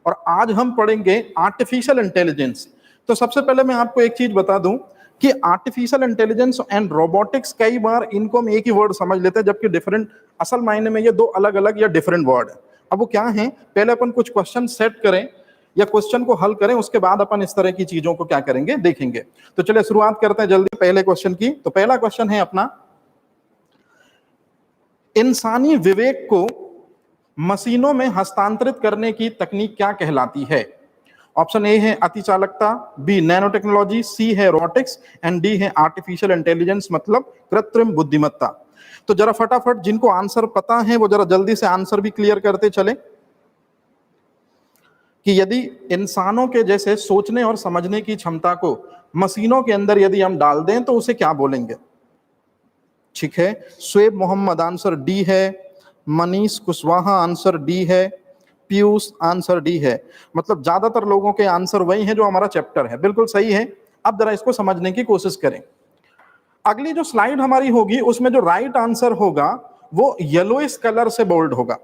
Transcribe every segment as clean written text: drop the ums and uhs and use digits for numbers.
और आज हम पढ़ेंगे आर्टिफिशियल इंटेलिजेंस। तो सबसे पहले मैं आपको एक चीज बता दूं कि आर्टिफिशियल इंटेलिजेंस एंड रोबोटिक्स, कई बार इनको हम एक ही वर्ड समझ लेते हैं, जबकि डिफरेंट, असल मायने में ये दो अलग अलग या डिफरेंट वर्ड है। अब वो क्या है, पहले अपन कुछ क्वेश्चन सेट करें या क्वेश्चन को हल करें, उसके बाद अपन इस तरह की चीजों को क्या करेंगे, देखेंगे। तो चलिए शुरुआत करते हैं जल्दी पहले क्वेश्चन की। तो पहला क्वेश्चन है अपना, इंसानी विवेक को मशीनों में हस्तांतरित करने की तकनीक क्या कहलाती है? ऑप्शन ए है अतिचालकता, बी नैनो टेक्नोलॉजी, सी है रोबोटिक्स एंड डी है आर्टिफिशियल इंटेलिजेंस मतलब कृत्रिम बुद्धिमत्ता। तो जरा फटाफट जिनको आंसर पता है वो जरा जल्दी से आंसर भी क्लियर करते चले कि यदि इंसानों के जैसे सोचने और समझने की क्षमता को मशीनों के अंदर यदि हम डाल दें तो उसे क्या बोलेंगे? ठीक है, शुएब मोहम्मद आंसर डी है, मनीष कुशवाहा आंसर डी है, पीयूष आंसर डी है। मतलब ज्यादातर लोगों के आंसर वही है जो हमारा चैप्टर है, बिल्कुल सही है। अब जरा इसको समझने की कोशिश करें। अगली जो स्लाइड हमारी होगी उसमें जो राइट आंसर होगा वो येलोइश कलर से बोल्ड होगा,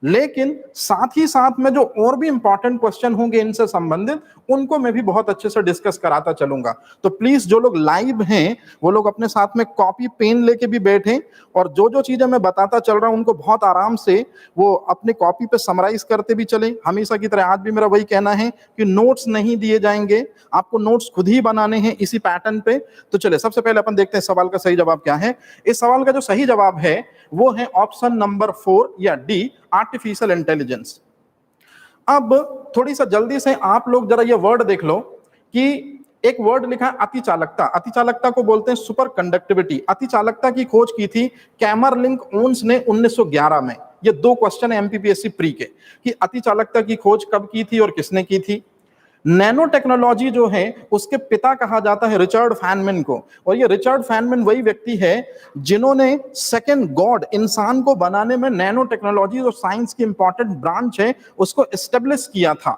लेकिन साथ ही साथ में जो और भी इंपॉर्टेंट क्वेश्चन होंगे इनसे संबंधित उनको मैं भी बहुत अच्छे से डिस्कस कराता चलूंगा। तो प्लीज जो लोग लाइव हैं वो लोग अपने साथ में कॉपी पेन लेके भी बैठें और जो जो चीजें मैं बताता चल रहा हूं उनको बहुत आराम से वो अपने कॉपी पे समराइज करते भी चलें। हमेशा की तरह आज भी मेरा वही कहना है कि नोट्स नहीं दिए जाएंगे, आपको नोट्स खुद ही बनाने हैं इसी पैटर्न पे। तो चले सबसे पहले अपन देखते हैं सवाल का सही जवाब क्या है। इस सवाल का जो सही जवाब है वो है ऑप्शन नंबर 4 या डी, आर्टिफिशियल इंटेलिजेंस। अब थोड़ी सा जल्दी से आप लोग जरा ये वर्ड देख लो कि एक वर्ड लिखा है अतिचालकता। अतिचालकता को बोलते हैं सुपर कंडक्टिविटी। अतिचालकता की खोज की थी कैमरलिंक ओन्स ने 1911 में। ये दो क्वेश्चन है एमपीपीएससी प्री के कि अतिचालकता की खोज कब की थी और किसने की थी। नैनो टेक्नोलॉजी जो है उसके पिता कहा जाता है रिचर्ड फैनमैन को, और ये रिचर्ड फैनमैन वही व्यक्ति है जिन्होंने सेकंड गॉड इंसान को बनाने में नैनो टेक्नोलॉजी और साइंस की इंपॉर्टेंट ब्रांच है उसको एस्टेब्लिश किया था।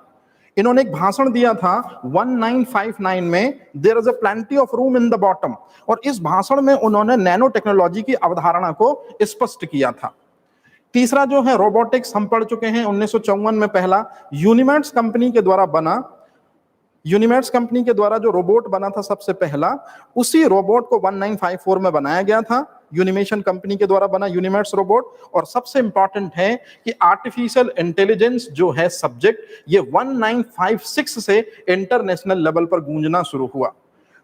इन्होंने एक भाषण दिया था 1959 में, there is a plenty of room in the bottom, और इस भाषण में उन्होंने नैनो टेक्नोलॉजी की अवधारणा को स्पष्ट किया था। तीसरा जो है रोबोटिक्स, हम पढ़ चुके हैं 1954 में पहला यूनिमैट्स कंपनी के द्वारा बना। यूनिमैट्स कंपनी के द्वारा जो रोबोट बना था सबसे पहला, उसी रोबोट को 1954 में बनाया गया था। यूनिमेशन कंपनी के द्वारा बना यूनिमैट्स रोबोट। और सबसे इंपॉर्टेंट है कि आर्टिफिशियल इंटेलिजेंस जो है सब्जेक्ट, ये 1956 से इंटरनेशनल लेवल पर गूंजना शुरू हुआ।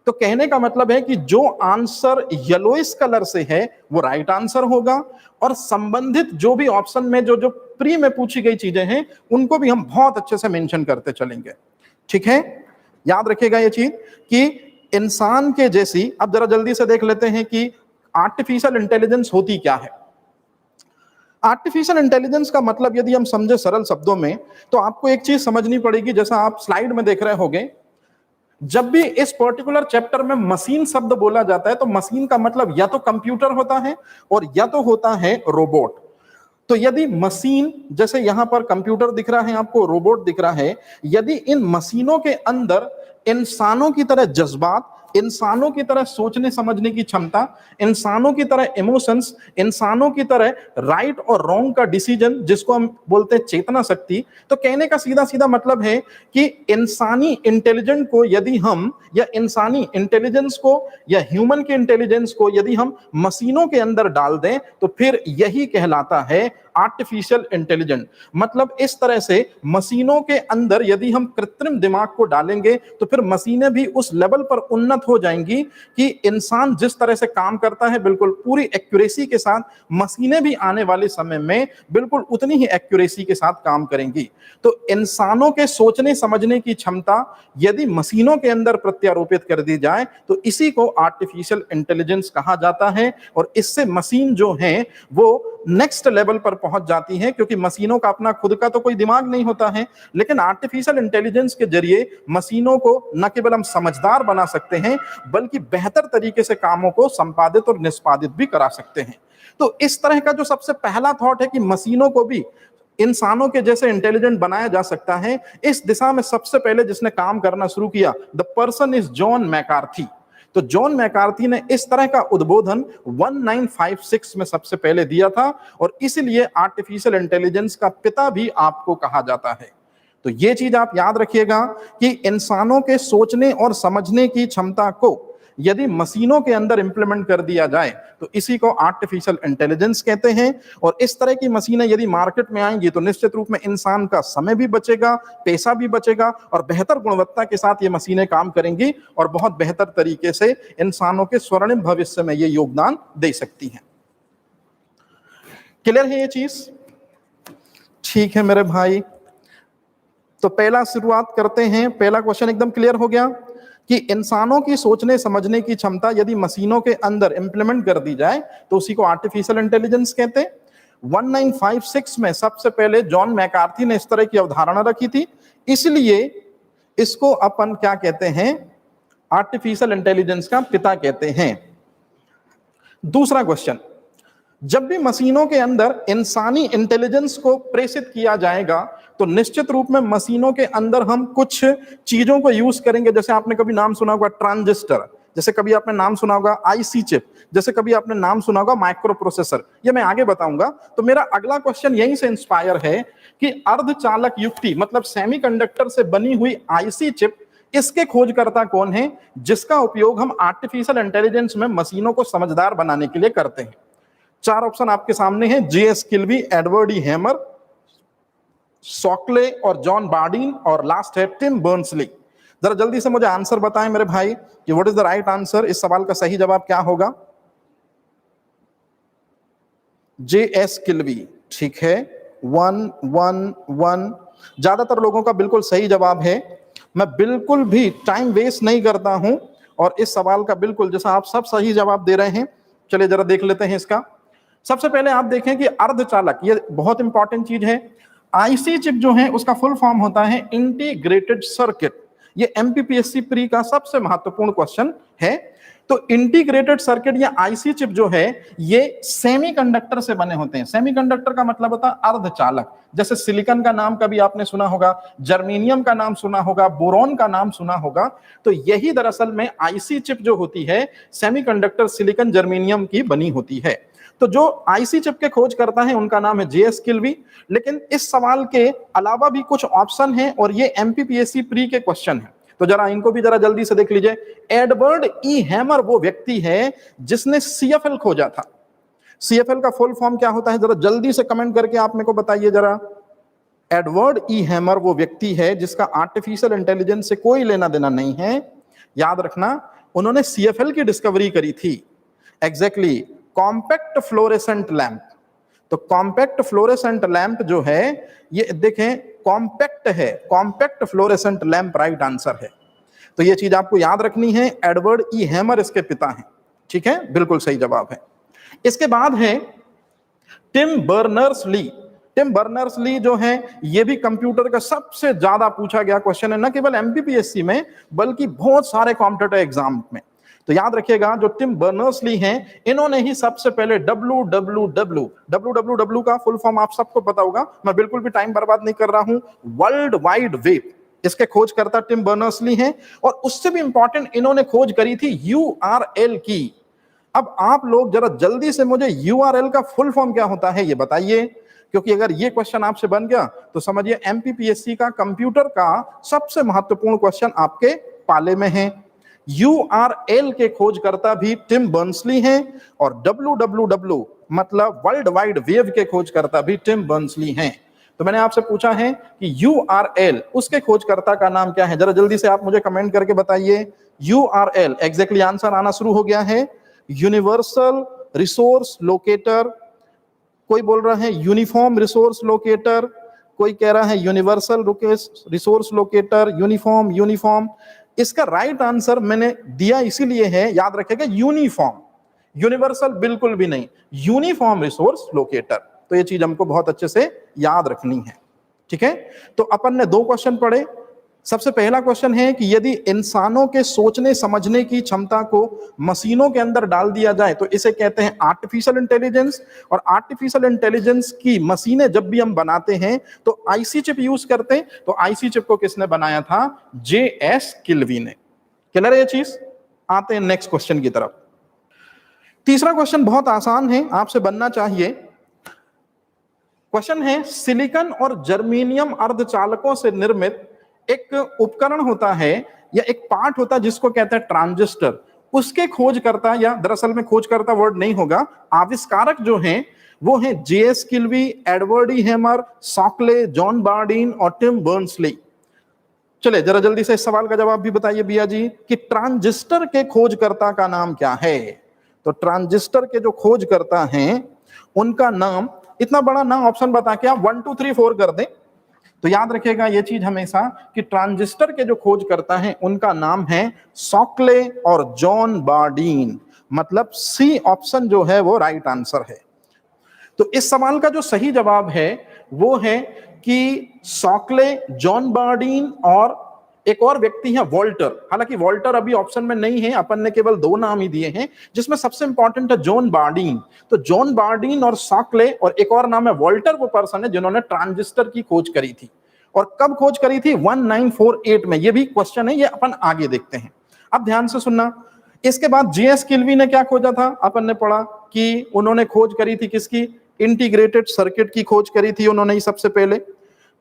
तो कहने का मतलब है कि जो आंसर येलोइश कलर से है वो राइट आंसर होगा, और संबंधित जो भी ऑप्शन में जो जो प्री में पूछी गई चीजें हैं उनको भी हम बहुत अच्छे से मेंशन करते चलेंगे। ठीक है, याद रखिएगा ये चीज कि इंसान के जैसी। अब जरा जल्दी से देख लेते हैं कि आर्टिफिशियल इंटेलिजेंस होती क्या है। आर्टिफिशियल इंटेलिजेंस का मतलब यदि हम समझे सरल शब्दों में तो आपको एक चीज समझनी पड़ेगी, जैसा आप स्लाइड में देख रहे होंगे, जब भी इस पर्टिकुलर चैप्टर में मशीन शब्द बोला जाता है तो मशीन का मतलब या तो कंप्यूटर होता है और या तो होता है रोबोट। तो यदि मशीन, जैसे यहां पर कंप्यूटर दिख रहा है आपको, रोबोट दिख रहा है, यदि इन मशीनों के अंदर इंसानों की तरह जज्बात, इंसानों की तरह सोचने समझने की क्षमता, इंसानों की तरह इमोशंस, इंसानों की तरह राइट और रॉन्ग का डिसीजन जिसको हम बोलते हैं चेतना शक्ति, तो कहने का सीधा सीधा मतलब है कि इंसानी इंटेलिजेंस को यदि हम, या इंसानी इंटेलिजेंस को या ह्यूमन के इंटेलिजेंस को यदि हम मशीनों के अंदर डाल दें तो फिर यही कहलाता है आर्टिफिशियल इंटेलिजेंट। मतलब इस तरह से मशीनों के अंदर यदि हम कृत्रिम दिमाग को डालेंगे तो फिर मशीनें भी उस लेवल पर उन्नत हो जाएंगी कि इंसान जिस तरह से काम करता है बिल्कुल पूरी एक्यूरेसी के साथ मशीनें भी आने वाले समय में बिल्कुल उतनी ही एक्यूरेसी के साथ काम करेंगी। तो इंसानों के सोचने समझने की क्षमता यदि मशीनों के अंदर प्रत्यारोपित कर दी जाए तो इसी को आर्टिफिशियल इंटेलिजेंस कहा जाता है, और इससे मशीन जो है वो नेक्स्ट लेवल पर पहुंच जाती है, क्योंकि मशीनों का अपना खुद का तो कोई दिमाग नहीं होता है, लेकिन आर्टिफिशियल इंटेलिजेंस के जरिए मशीनों को न केवल हम समझदार बना सकते हैं बल्कि बेहतर तरीके से कामों को संपादित और निष्पादित भी करा सकते हैं। तो इस तरह का जो सबसे पहला थॉट है कि मशीनों को भी इंसानों के जैसे इंटेलिजेंट बनाया जा सकता है, इस दिशा में सबसे पहले जिसने काम करना शुरू किया, the person is John McCarthy. तो जॉन मैकार्थी ने इस तरह का उद्बोधन 1956 में सबसे पहले दिया था, और इसलिए आर्टिफिशियल इंटेलिजेंस का पिता भी आपको कहा जाता है। तो ये चीज आप याद रखिएगा कि इंसानों के सोचने और समझने की क्षमता को यदि मशीनों के अंदर इंप्लीमेंट कर दिया जाए तो इसी को आर्टिफिशियल इंटेलिजेंस कहते हैं। और इस तरह की मशीनें यदि मार्केट में आएंगी तो निश्चित रूप में इंसान का समय भी बचेगा, पैसा भी बचेगा और बेहतर गुणवत्ता के साथ ये मशीनें काम करेंगी और बहुत बेहतर तरीके से इंसानों के स्वर्णिम भविष्य में ये योगदान दे सकती हैं। क्लियर है ये चीज? ठीक है मेरे भाई, तो पहला शुरुआत करते हैं। पहला क्वेश्चन एकदम क्लियर हो गया कि इंसानों की सोचने समझने की क्षमता यदि मशीनों के अंदर इंप्लीमेंट कर दी जाए तो उसी को आर्टिफिशियल इंटेलिजेंस कहते हैं। 1956 में सबसे पहले जॉन मैकार्थी ने इस तरह की अवधारणा रखी थी, इसलिए इसको अपन क्या कहते हैं, आर्टिफिशियल इंटेलिजेंस का पिता कहते हैं। दूसरा क्वेश्चन, जब भी मशीनों के अंदर इंसानी इंटेलिजेंस को प्रेषित किया जाएगा तो निश्चित रूप में मशीनों के अंदर हम कुछ चीजों को यूज करेंगे। जैसे आपने कभी नाम सुना होगा ट्रांजिस्टर, जैसे कभी आपने नाम सुना होगा आईसी चिप, जैसे कभी आपने नाम सुना होगा माइक्रो प्रोसेसर, ये मैं आगे बताऊंगा। तो मेरा अगला क्वेश्चन यहीं से इंस्पायर है कि अर्धचालक युक्ति मतलब सेमीकंडक्टर से बनी हुई आईसी चिप, इसके खोजकर्ता कौन है जिसका उपयोग हम आर्टिफिशियल इंटेलिजेंस में मशीनों को समझदार बनाने के लिए करते हैं? चार ऑप्शन आपके सामने हैं, जे.एस. किल्वी, एडवर्ड ई. हैमर, सॉकले और जॉन बार्डीन, और लास्ट है टिम बर्नर्स-ली। जरा जल्दी से मुझे आंसर बताएं मेरे भाई कि what is the right answer, इस सवाल का सही जवाब क्या होगा? जे.एस. किल्वी, ठीक है, 111। ज्यादातर लोगों का बिल्कुल सही जवाब है। मैं बिल्कुल भी टाइम वेस्ट नहीं करता हूं और इस सवाल का बिल्कुल जैसा आप सब सही जवाब दे रहे हैं, चलिए जरा देख लेते हैं इसका। सबसे पहले आप देखें कि अर्धचालक, ये बहुत इंपॉर्टेंट चीज है। आईसी चिप जो है उसका फुल फॉर्म होता है इंटीग्रेटेड सर्किट। ये एमपीपीएससी प्री का सबसे महत्वपूर्ण क्वेश्चन है। तो इंटीग्रेटेड सर्किट या आईसी चिप जो है ये सेमीकंडक्टर से बने होते हैं। सेमीकंडक्टर का मतलब होता है अर्धचालक। जैसे सिलिकॉन का नाम कभी आपने सुना होगा, जर्मेनियम का नाम सुना होगा, बोरॉन का नाम सुना होगा। तो यही दरअसल में आईसी चिप जो होती है सेमीकंडक्टर सिलिकॉन जर्मेनियम की बनी होती है। तो जो आईसी चिप के खोज करता है उनका नाम है जे.एस. किल्वी। लेकिन इस सवाल के अलावा भी कुछ ऑप्शन हैं और ये एमपीपीएससी प्री के क्वेश्चन हैं, तो जरा इनको भी जरा जल्दी से देख लीजिए। एडवर्ड ई. हैमर वो व्यक्ति है जिसने सीएफएल खोजा था। सीएफएल का फुल फॉर्म क्या होता है, जरा जल्दी से कमेंट करके आप मेरे को बताइए जरा। एडवर्ड ई. हैमर वो व्यक्ति है जिसका आर्टिफिशियल इंटेलिजेंस से कोई लेना देना नहीं है। याद रखना, उन्होंने सीएफएल की डिस्कवरी करी थी। Exactly, compact fluorescent lamp. तो कॉम्पैक्ट फ्लोरेसेंट लैंप जो है ये देखें कॉम्पैक्ट है, compact fluorescent lamp right answer है। तो ये चीज आपको याद रखनी है, एडवर्ड ई. हैमर इसके पिता हैं। ठीक है, बिल्कुल सही जवाब है। इसके बाद है टिम बर्नर्स-ली। टिम बर्नर्स-ली जो है ये भी कंप्यूटर का सबसे ज्यादा पूछा गया क्वेश्चन है, न केवल एमपीपीएससी में बल्कि बहुत सारे कॉम्पिटिटिव एग्जाम में। तो याद रखिएगा जो टिम बर्नर्स-ली हैं इन्होंने ही सबसे पहले www का फुल फॉर्म आप सबको पता होगा, मैं बिल्कुल भी टाइम बर्बाद नहीं कर रहा हूं, वर्ल्ड वाइड वेब, इसके खोजकर्ता टिम बर्नर्स-ली हैं। और उससे भी इंपॉर्टेंट इन्होंने खोज करी थी यूआरएल की। अब आप लोग जरा जल्दी से मुझे यूआरएल का फुल फॉर्म क्या होता है ये बताइए, क्योंकि अगर ये क्वेश्चन आपसे बन गया तो समझिए एमपीपीएससी का कंप्यूटर का सबसे महत्वपूर्ण क्वेश्चन आपके पाले में है। यूआरएल के खोजकर्ता भी टिम बर्नर्स-ली हैं और www मतलब वर्ल्ड वाइड वेब के खोजकर्ता भी टिम बर्नर्स-ली हैं। तो मैंने आपसे पूछा है कि यूआरएल उसके खोजकर्ता का नाम क्या है, जरा जल्दी से आप मुझे कमेंट करके बताइए। यूआरएल एग्जैक्टली आंसर आना शुरू हो गया है, यूनिवर्सल रिसोर्स लोकेटर। कोई बोल रहा है यूनिफॉर्म रिसोर्स लोकेटर, कोई कह रहा है यूनिवर्सल रिसोर्स लोकेटर, यूनिफॉर्म। इसका राइट आंसर मैंने दिया इसीलिए है, याद रखेगा, यूनिफॉर्म। यूनिवर्सल बिल्कुल भी नहीं, यूनिफॉर्म रिसोर्स लोकेटर। तो ये चीज हमको बहुत अच्छे से याद रखनी है। ठीक है, तो अपन ने दो क्वेश्चन पढ़े। सबसे पहला क्वेश्चन है कि यदि इंसानों के सोचने समझने की क्षमता को मशीनों के अंदर डाल दिया जाए तो इसे कहते हैं आर्टिफिशियल इंटेलिजेंस। और आर्टिफिशियल इंटेलिजेंस की मशीनें जब भी हम बनाते हैं तो आईसी चिप यूज करते हैं। तो आईसी चिप को किसने बनाया था? जे.एस. किल्वी ने। क्लियर है ये चीज? आते हैं नेक्स्ट क्वेश्चन की तरफ। तीसरा क्वेश्चन बहुत आसान है, आपसे बनना चाहिए। क्वेश्चन है, सिलिकॉन और जर्मेनियम अर्धचालकों से निर्मित एक उपकरण होता है या एक पार्ट होता है जिसको कहते हैं ट्रांजिस्टर, उसके खोजकर्ता, या दरअसल में खोजकर्ता वर्ड नहीं होगा, आविष्कारक जो हैं वो हैं जे.एस. किल्वी, एडवर्ड ई. हैमर, सॉकले, जॉन बार्डीन और टिम बर्नर्स-ली। चले जरा जल्दी से इस सवाल का जवाब भी बताइए बिया जी कि ट्रांजिस्टर के खोजकर्ता का नाम क्या है। तो ट्रांजिस्टर के जो खोजकर्ता हैं उनका नाम, इतना बड़ा नाम ऑप्शन बता के आप 1 2 3 4 कर दें तो याद रखेगा ये चीज हमेशा कि ट्रांजिस्टर के जो खोजकर्ता हैं उनका नाम है सॉकले और जॉन बार्डीन। मतलब सी ऑप्शन जो है वो राइट आंसर है। तो इस सवाल का जो सही जवाब है वो है कि सॉकले, जॉन बार्डीन और एक और व्यक्ति है वॉल्टर। हालांकि वॉल्टर अभी ऑप्शन में नहीं है, अपन ने केवल 2 नाम ही दिए हैं, जिसमें सबसे इंपॉर्टेंट है जॉन बार्डीन। तो जॉन बार्डीन और सॉकले और एक और नाम है वॉल्टर, वो पर्सन है जिन्होंने ट्रांजिस्टर की खोज करी थी। और कब खोज करी थी? 1948 में। ये भी क्वेश्चन है, ये अपन आगे देखते हैं। अब ध्यान से सुनना। इसके बाद जे.एस. किल्वी ने क्या खोजा था? अपन ने पढ़ा कि उन्होंने खोज करी थी किसकी? इंटीग्रेटेड सर्किट की खोज करी थी उन्होंने ही सबसे पहले।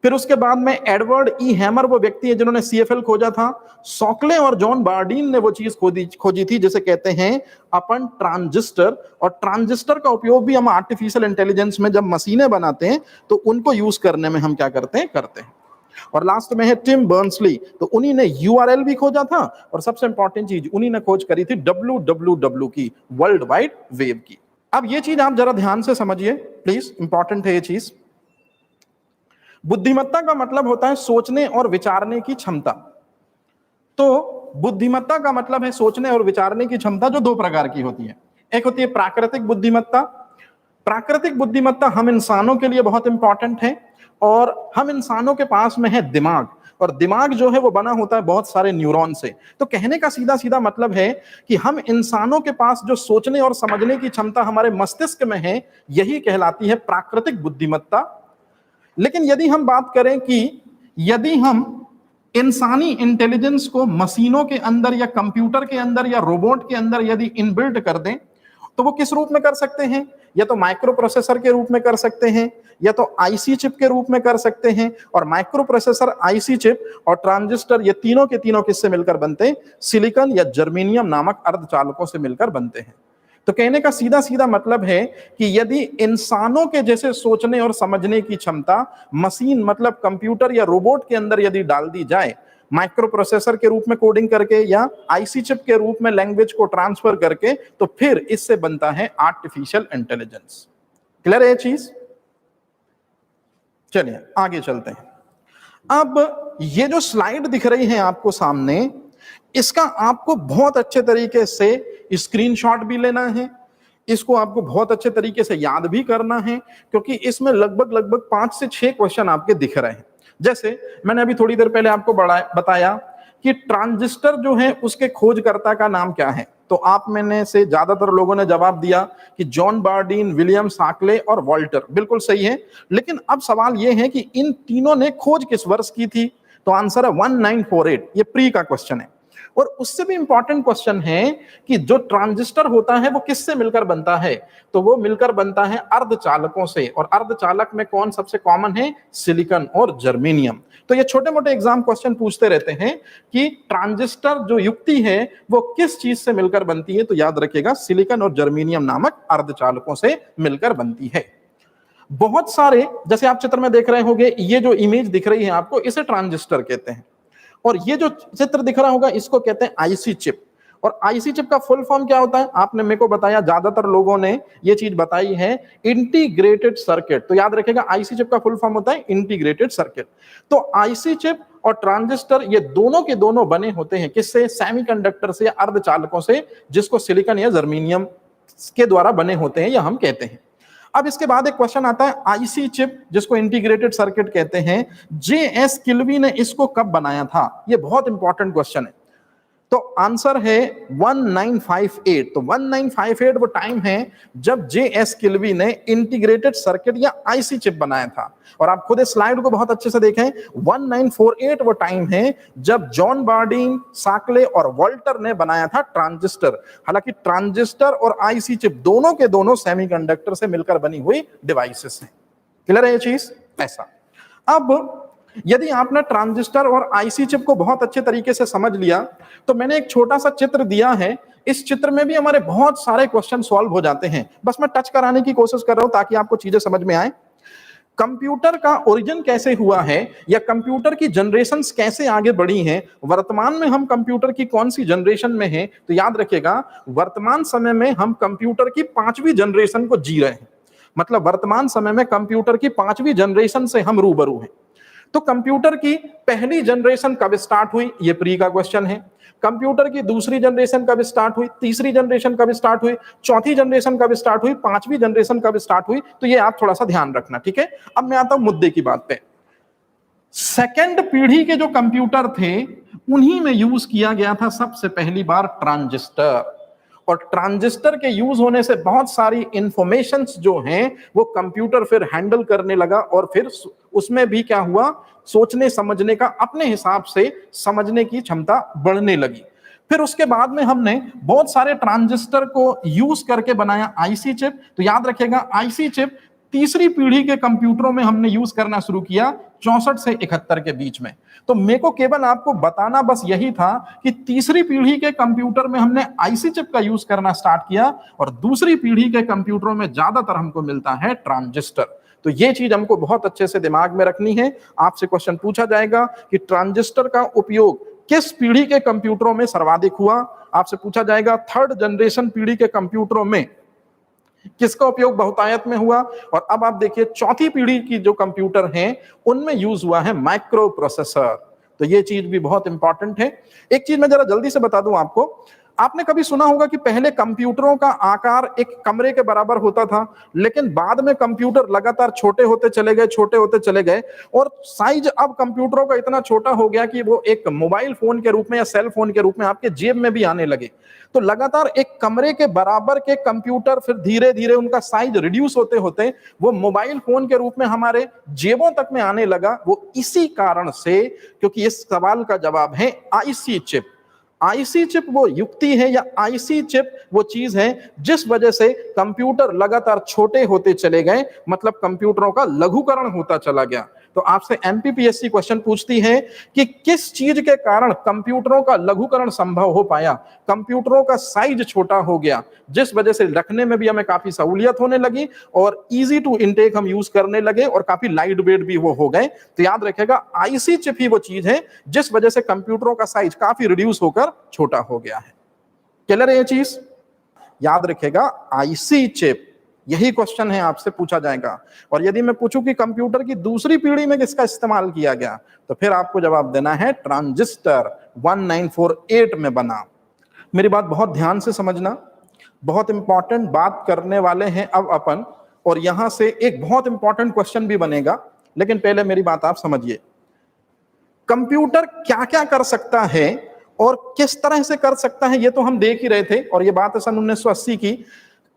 फिर उसके बाद में एडवर्ड ई. हैमर वो व्यक्ति है जिन्होंने सीएफएल खोजा था। सॉकले और जॉन बार्डीन ने वो चीज खोजी थी जिसे कहते हैं अपन ट्रांजिस्टर। और ट्रांजिस्टर का उपयोग भी हम आर्टिफिशियल इंटेलिजेंस में जब मशीनें बनाते हैं तो उनको यूज करने में हम क्या करते हैं। और लास्ट में है टिम बर्नर्स-ली। तो उन्हीं ने यूआरएल भी खोजा था और सबसे इंपॉर्टेंट चीज उन्हीं ने खोज करी थी WWW की, वर्ल्ड वाइड वेब की। अब ये चीज आप जरा ध्यान से समझिए प्लीज, इंपॉर्टेंट है ये चीज। बुद्धिमत्ता का मतलब होता है सोचने और विचारने की क्षमता। तो बुद्धिमत्ता का मतलब है सोचने और विचारने की क्षमता, जो 2 प्रकार की होती है। एक होती है प्राकृतिक बुद्धिमत्ता। प्राकृतिक बुद्धिमत्ता हम इंसानों के लिए बहुत इंपॉर्टेंट है और हम इंसानों के पास में है दिमाग, और दिमाग जो है वो बना होता है बहुत सारे न्यूरॉन से। तो कहने का सीधा सीधा मतलब है कि हम इंसानों के पास जो सोचने और समझने की क्षमता हमारे मस्तिष्क में है, यही कहलाती है प्राकृतिक बुद्धिमत्ता। लेकिन यदि हम बात करें कि यदि हम इंसानी इंटेलिजेंस को मशीनों के अंदर या कंप्यूटर के अंदर या रोबोट के अंदर यदि इनबिल्ट कर दें तो वो किस रूप में कर सकते हैं? या तो माइक्रो प्रोसेसर के रूप में कर सकते हैं, या तो आईसी चिप के रूप में कर सकते हैं। और माइक्रो प्रोसेसर, आईसी चिप और ट्रांजिस्टर ये तीनों के तीनों किससे मिलकर बनते हैं? सिलिकॉन या जर्मेनियम नामक अर्धचालकों से मिलकर बनते हैं। तो कहने का सीधा सीधा मतलब है कि यदि इंसानों के जैसे सोचने और समझने की क्षमता मशीन मतलब कंप्यूटर या रोबोट के अंदर यदि डाल दी जाए, माइक्रो प्रोसेसर के रूप में कोडिंग करके या आईसी चिप के रूप में लैंग्वेज को ट्रांसफर करके, तो फिर इससे बनता है आर्टिफिशियल इंटेलिजेंस। क्लियर है ये चीज? चलिए आगे चलते हैं। अब ये जो स्लाइड दिख रही है आपको सामने, इसका आपको बहुत अच्छे तरीके से स्क्रीनशॉट भी लेना है, इसको आपको बहुत अच्छे तरीके से याद भी करना है, क्योंकि इसमें लगभग 5 से 6 क्वेश्चन आपके दिख रहे हैं। जैसे मैंने अभी थोड़ी देर पहले आपको बताया कि ट्रांजिस्टर जो है उसके खोजकर्ता का नाम क्या है, तो आप में से ज्यादातर लोगों ने जवाब दिया कि जॉन बार्डीन, विलियम सॉकले और वॉल्टर। बिल्कुल सही है। लेकिन अब सवाल यह है कि इन तीनों ने खोज किस वर्ष की थी? तो आंसर है 1948। ये प्री का क्वेश्चन है। और उससे भी इंपॉर्टेंट क्वेश्चन है कि जो ट्रांजिस्टर होता है वो किससे मिलकर बनता है? तो वो मिलकर बनता है अर्धचालकों से। और अर्धचालक में कौन सबसे कॉमन है? सिलिकॉन और जर्मेनियम। तो ये छोटे मोटे एग्जाम क्वेश्चन पूछते रहते हैं कि ट्रांजिस्टर जो युक्ति है वो किस चीज से मिलकर बनती है, तो याद रखिएगा सिलिकॉन और जर्मेनियम नामक अर्धचालकों से मिलकर बनती है। बहुत सारे, जैसे आप चित्र में देख रहे होंगे, ये जो इमेज दिख रही है आपको, इसे ट्रांजिस्टर कहते हैं। और ये जो चित्र दिख रहा होगा इसको कहते हैं आईसी चिप। और आईसी चिप का फुल फॉर्म क्या होता है? आपने मेरे को बताया, ज्यादातर लोगों ने ये चीज बताई है, इंटीग्रेटेड सर्किट। तो याद रखिएगा आईसी चिप का फुल फॉर्म होता है इंटीग्रेटेड सर्किट। तो आईसी चिप और ट्रांजिस्टर ये दोनों के दोनों बने होते हैं किससे? सेमीकंडक्टर से या अर्धचालकों से, जिसको सिलिकॉन या जर्मेनियम के द्वारा बने होते हैं या हम कहते हैं। अब इसके बाद एक क्वेश्चन आता है, आईसी चिप जिसको इंटीग्रेटेड सर्किट कहते हैं, जे.एस. किल्वी ने इसको कब बनाया था? ये बहुत इंपॉर्टेंट क्वेश्चन है। तो आंसर है 1958। तो 1958 वो टाइम है जब जे.एस. किल्वी ने इंटीग्रेटेड सर्किट या आईसी चिप बनाया था। और आप खुद इस स्लाइड को बहुत अच्छे से देखें, 1948 वो टाइम है जब जॉन बार्डीन, सॉकले और वॉल्टर ने बनाया था ट्रांजिस्टर। हालांकि ट्रांजिस्टर और आईसी चिप दोनों के दोनों सेमीकंडक्टर से मिलकर बनी हुई डिवाइसेस हैं। क्लियर है ये चीज? ऐसा। अब यदि आपने ट्रांजिस्टर और आईसी चिप को बहुत अच्छे तरीके से समझ लिया, तो मैंने एक छोटा सा चित्र दिया है। इस चित्र में भी हमारे बहुत सारे क्वेश्चन सॉल्व हो जाते हैं। बस मैं टच कराने की कोशिश कर रहा हूं ताकि आपको चीजें समझ में आए। कंप्यूटर का ओरिजिन कैसे हुआ है, या कंप्यूटर की जनरेशन्स कैसे आगे बढ़ी हैं, वर्तमान में हम कंप्यूटर की कौन सी जनरेशन में हैं, तो याद रखिएगा वर्तमान समय में हम कंप्यूटर की 5वीं जनरेशन को जी रहे हैं। मतलब वर्तमान समय में कंप्यूटर की 5वीं जनरेशन से हम रूबरू हैं। तो कंप्यूटर की पहली जनरेशन कब स्टार्ट हुई, ये प्री का क्वेश्चन है। कंप्यूटर की दूसरी जनरेशन कब स्टार्ट हुई, तीसरी जनरेशन कब स्टार्ट हुई, चौथी जनरेशन कब स्टार्ट हुई, 5वीं जनरेशन कब स्टार्ट हुई, तो ये आप थोड़ा सा ध्यान रखना, ठीक है। अब मैं आता हूं मुद्दे की बात पे। सेकंड पीढ़ी के जो कंप्यूटर थे उन्हीं में यूज किया गया था सबसे पहली बार ट्रांजिस्टर, और ट्रांजिस्टर के यूज होने से बहुत सारी इंफॉर्मेशंस जो हैं वो कंप्यूटर फिर हैंडल करने लगा, और फिर उसमें भी क्या हुआ, सोचने समझने का अपने हिसाब से समझने की क्षमता बढ़ने लगी। फिर उसके बाद में हमने बहुत सारे ट्रांजिस्टर को यूज करके बनाया आईसी चिप। तो याद रखिएगा आईसी चिप तीसरी पीढ़ी के कंप्यूटरों में हमने यूज करना शुरू किया 64 से 71 के बीच में। तो मेरे को केवल आपको बताना बस यही था कि तीसरी पीढ़ी के कंप्यूटर में हमने आईसी चिप का यूज करना स्टार्ट किया, और दूसरी पीढ़ी के कंप्यूटरों में ज्यादातर हमको मिलता है ट्रांजिस्टर। तो ये चीज हमको बहुत अच्छे से दिमाग में रखनी है। आपसे क्वेश्चन पूछा जाएगा कि ट्रांजिस्टर का उपयोग किस पीढ़ी के कंप्यूटरों में सर्वाधिक हुआ। आपसे पूछा जाएगा थर्ड जनरेशन पीढ़ी के कंप्यूटरों में किसका उपयोग बहुतायत में हुआ। और अब आप देखिए चौथी पीढ़ी की जो कंप्यूटर हैं उनमें यूज हुआ है माइक्रो प्रोसेसर। तो ये चीज भी बहुत इंपॉर्टेंट है। एक चीज मैं जरा जल्दी से बता दूं आपको, आपने कभी सुना होगा कि पहले कंप्यूटरों का आकार एक कमरे के बराबर होता था, लेकिन बाद में कंप्यूटर लगातार छोटे होते चले गए, छोटे होते चले गए, और साइज अब कंप्यूटरों का इतना छोटा हो गया कि वो एक मोबाइल फोन के रूप में या सेल फोन के रूप में आपके जेब में भी आने लगे। तो लगातार एक कमरे के बराबर के कंप्यूटर फिर धीरे धीरे उनका साइज रिड्यूस होते होते वो मोबाइल फोन के रूप में हमारे जेबों तक में आने लगा। वो इसी कारण से, क्योंकि इस सवाल का जवाब है आईसी चिप। आईसी चिप वो युक्ति है, या आईसी चिप वो चीज है जिस वजह से कंप्यूटर लगातार छोटे होते चले गए, मतलब कंप्यूटरों का लघुकरण होता चला गया। तो आपसे एमपीपीएससी क्वेश्चन पूछती है कि किस चीज के कारण कंप्यूटरों का लघुकरण संभव हो पाया, कंप्यूटरों का साइज छोटा हो गया, जिस वजह से रखने में भी हमें काफी सहूलियत होने लगी और इजी टू इनटेक हम यूज करने लगे, और काफी लाइट वेट भी वो हो गए। तो याद रखेगा आईसी चिप ही वो चीज है जिस वजह से कंप्यूटरों का साइज काफी रिड्यूस होकर छोटा हो गया है। क्लियर है ये चीज? याद रखेगा आईसी चिप, यही क्वेश्चन है आपसे पूछा जाएगा। और यदि मैं पूछूं कि कंप्यूटर की दूसरी पीढ़ी में किसका इस्तेमाल किया गया, तो फिर आपको जवाब देना है ट्रांजिस्टर 1948 में बना। मेरी बात बहुत ध्यान से समझना, बहुत इंपॉर्टेंट बात करने वाले हैं अब अपन, और यहां से एक बहुत इंपॉर्टेंट क्वेश्चन भी बनेगा। लेकिन पहले मेरी बात आप समझिए, कंप्यूटर क्या क्या कर सकता है और किस तरह से कर सकता है, ये तो हम देख ही रहे थे। और ये बात है सन 1980 की,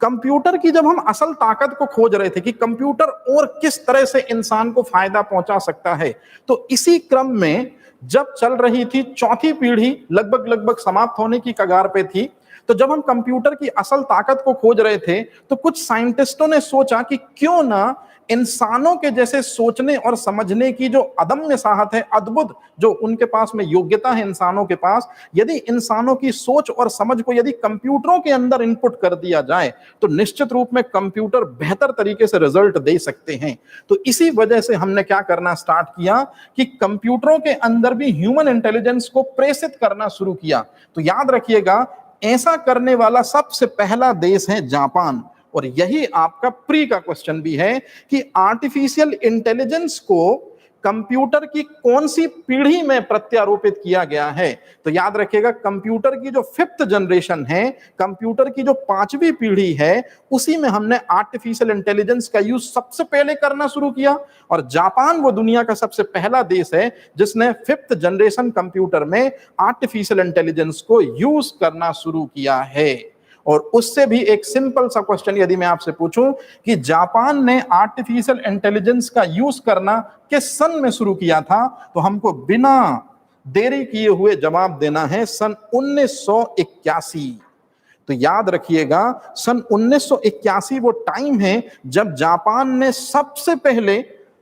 कंप्यूटर की जब हम असल ताकत को खोज रहे थे कि कंप्यूटर और किस तरह से इंसान को फायदा पहुंचा सकता है, तो इसी क्रम में जब चल रही थी चौथी पीढ़ी, लगभग समाप्त होने की कगार पे थी, तो जब हम कंप्यूटर की असल ताकत को खोज रहे थे तो कुछ साइंटिस्टों ने सोचा कि क्यों ना इंसानों के जैसे सोचने और समझने की जो अदम्य साहत है, अद्भुत जो उनके पास में योग्यता है इंसानों के पास, यदि इंसानों की सोच और समझ को यदि कंप्यूटरों के अंदर इनपुट कर दिया जाए तो निश्चित रूप में कंप्यूटर बेहतर तरीके से रिजल्ट दे सकते हैं। तो इसी वजह से हमने क्या करना स्टार्ट किया कि कंप्यूटरों के अंदर भी ह्यूमन इंटेलिजेंस को प्रेषित करना शुरू किया। तो याद रखिएगा ऐसा करने वाला सबसे पहला देश है जापान। और यही आपका प्री का क्वेश्चन भी है कि आर्टिफिशियल इंटेलिजेंस को कंप्यूटर की कौन सी पीढ़ी में प्रत्यारोपित किया गया है। तो याद रखिएगा कंप्यूटर की जो 5th जनरेशन है, कंप्यूटर की जो 5वीं पीढ़ी है, उसी में हमने आर्टिफिशियल इंटेलिजेंस का यूज सबसे पहले करना शुरू किया। और जापान वो दुनिया का सबसे पहला देश है जिसने 5th जनरेशन कंप्यूटर में आर्टिफिशियल इंटेलिजेंस को यूज करना शुरू किया है। और उससे भी एक सिंपल सा क्वेश्चन यदि मैं आपसे पूछूं कि जापान ने आर्टिफिशियल इंटेलिजेंस का यूज करना किस सन में शुरू किया था, तो हमको बिना देरी किए हुए जवाब देना है सन 1981। तो याद रखिएगा सन 1981 वो टाइम है जब जापान ने सबसे पहले,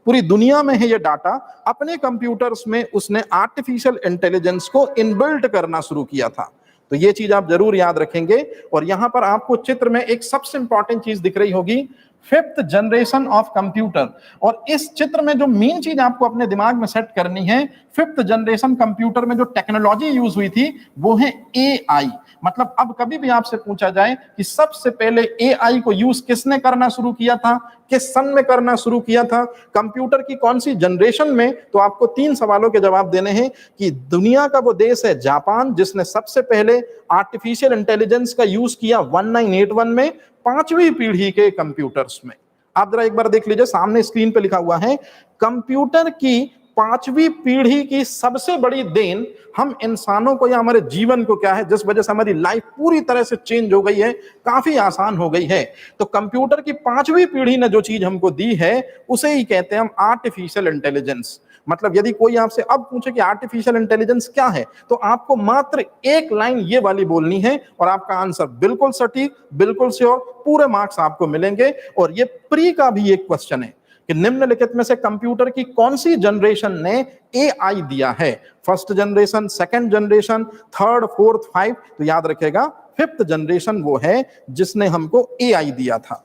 पूरी दुनिया में है ये डाटा, अपने कंप्यूटर्स में उसने आर्टिफिशियल इंटेलिजेंस को इनबिल्ट करना शुरू किया था। तो ये चीज आप जरूर याद रखेंगे। और यहां पर आपको चित्र में एक सबसे इंपॉर्टेंट चीज दिख रही होगी, 5th जनरेशन ऑफ कंप्यूटर। और इस चित्र में जो मेन चीज आपको अपने दिमाग में सेट करनी है, 5th जनरेशन कंप्यूटर में जो टेक्नोलॉजी यूज हुई थी वो है एआई। मतलब अब कभी भी आपसे पूछा जाए कि सबसे पहले एआई को यूज किसने करना शुरू किया था, किस सन में करना शुरू किया था, कंप्यूटर की कौन सी जनरेशन में, तो आपको 3 सवालों के जवाब देने हैं कि दुनिया का वो देश है जापान जिसने सबसे पहले आर्टिफिशियल इंटेलिजेंस का यूज किया 1981 में 5वीं पीढ़ी के कंप्यूटर्स में। आप जरा एक बार देख लीजिए, सामने स्क्रीन पे लिखा हुआ है, कंप्यूटर की 5वीं पीढ़ी की सबसे बड़ी देन हम इंसानों को या हमारे जीवन को क्या है, जिस वजह से हमारी लाइफ पूरी तरह से चेंज हो गई है, काफी आसान हो गई है। तो कंप्यूटर की 5वीं पीढ़ी ने जो चीज हमको दी है उसे ही कहते हैं हम आर्टिफिशियल इंटेलिजेंस। मतलब यदि कोई आपसे अब पूछे कि आर्टिफिशियल इंटेलिजेंस क्या है, तो आपको मात्र एक लाइन ये वाली बोलनी है और आपका आंसर बिल्कुल सटीक, बिल्कुल श्योर, पूरे मार्क्स आपको मिलेंगे। और ये प्री का भी एक क्वेश्चन है कि निम्नलिखित में से कंप्यूटर की कौन सी जनरेशन ने एआई दिया है, 1st generation, 2nd generation, 3rd, 4th, 5th। तो याद रखिएगा 5th जनरेशन वो है जिसने हमको एआई दिया था।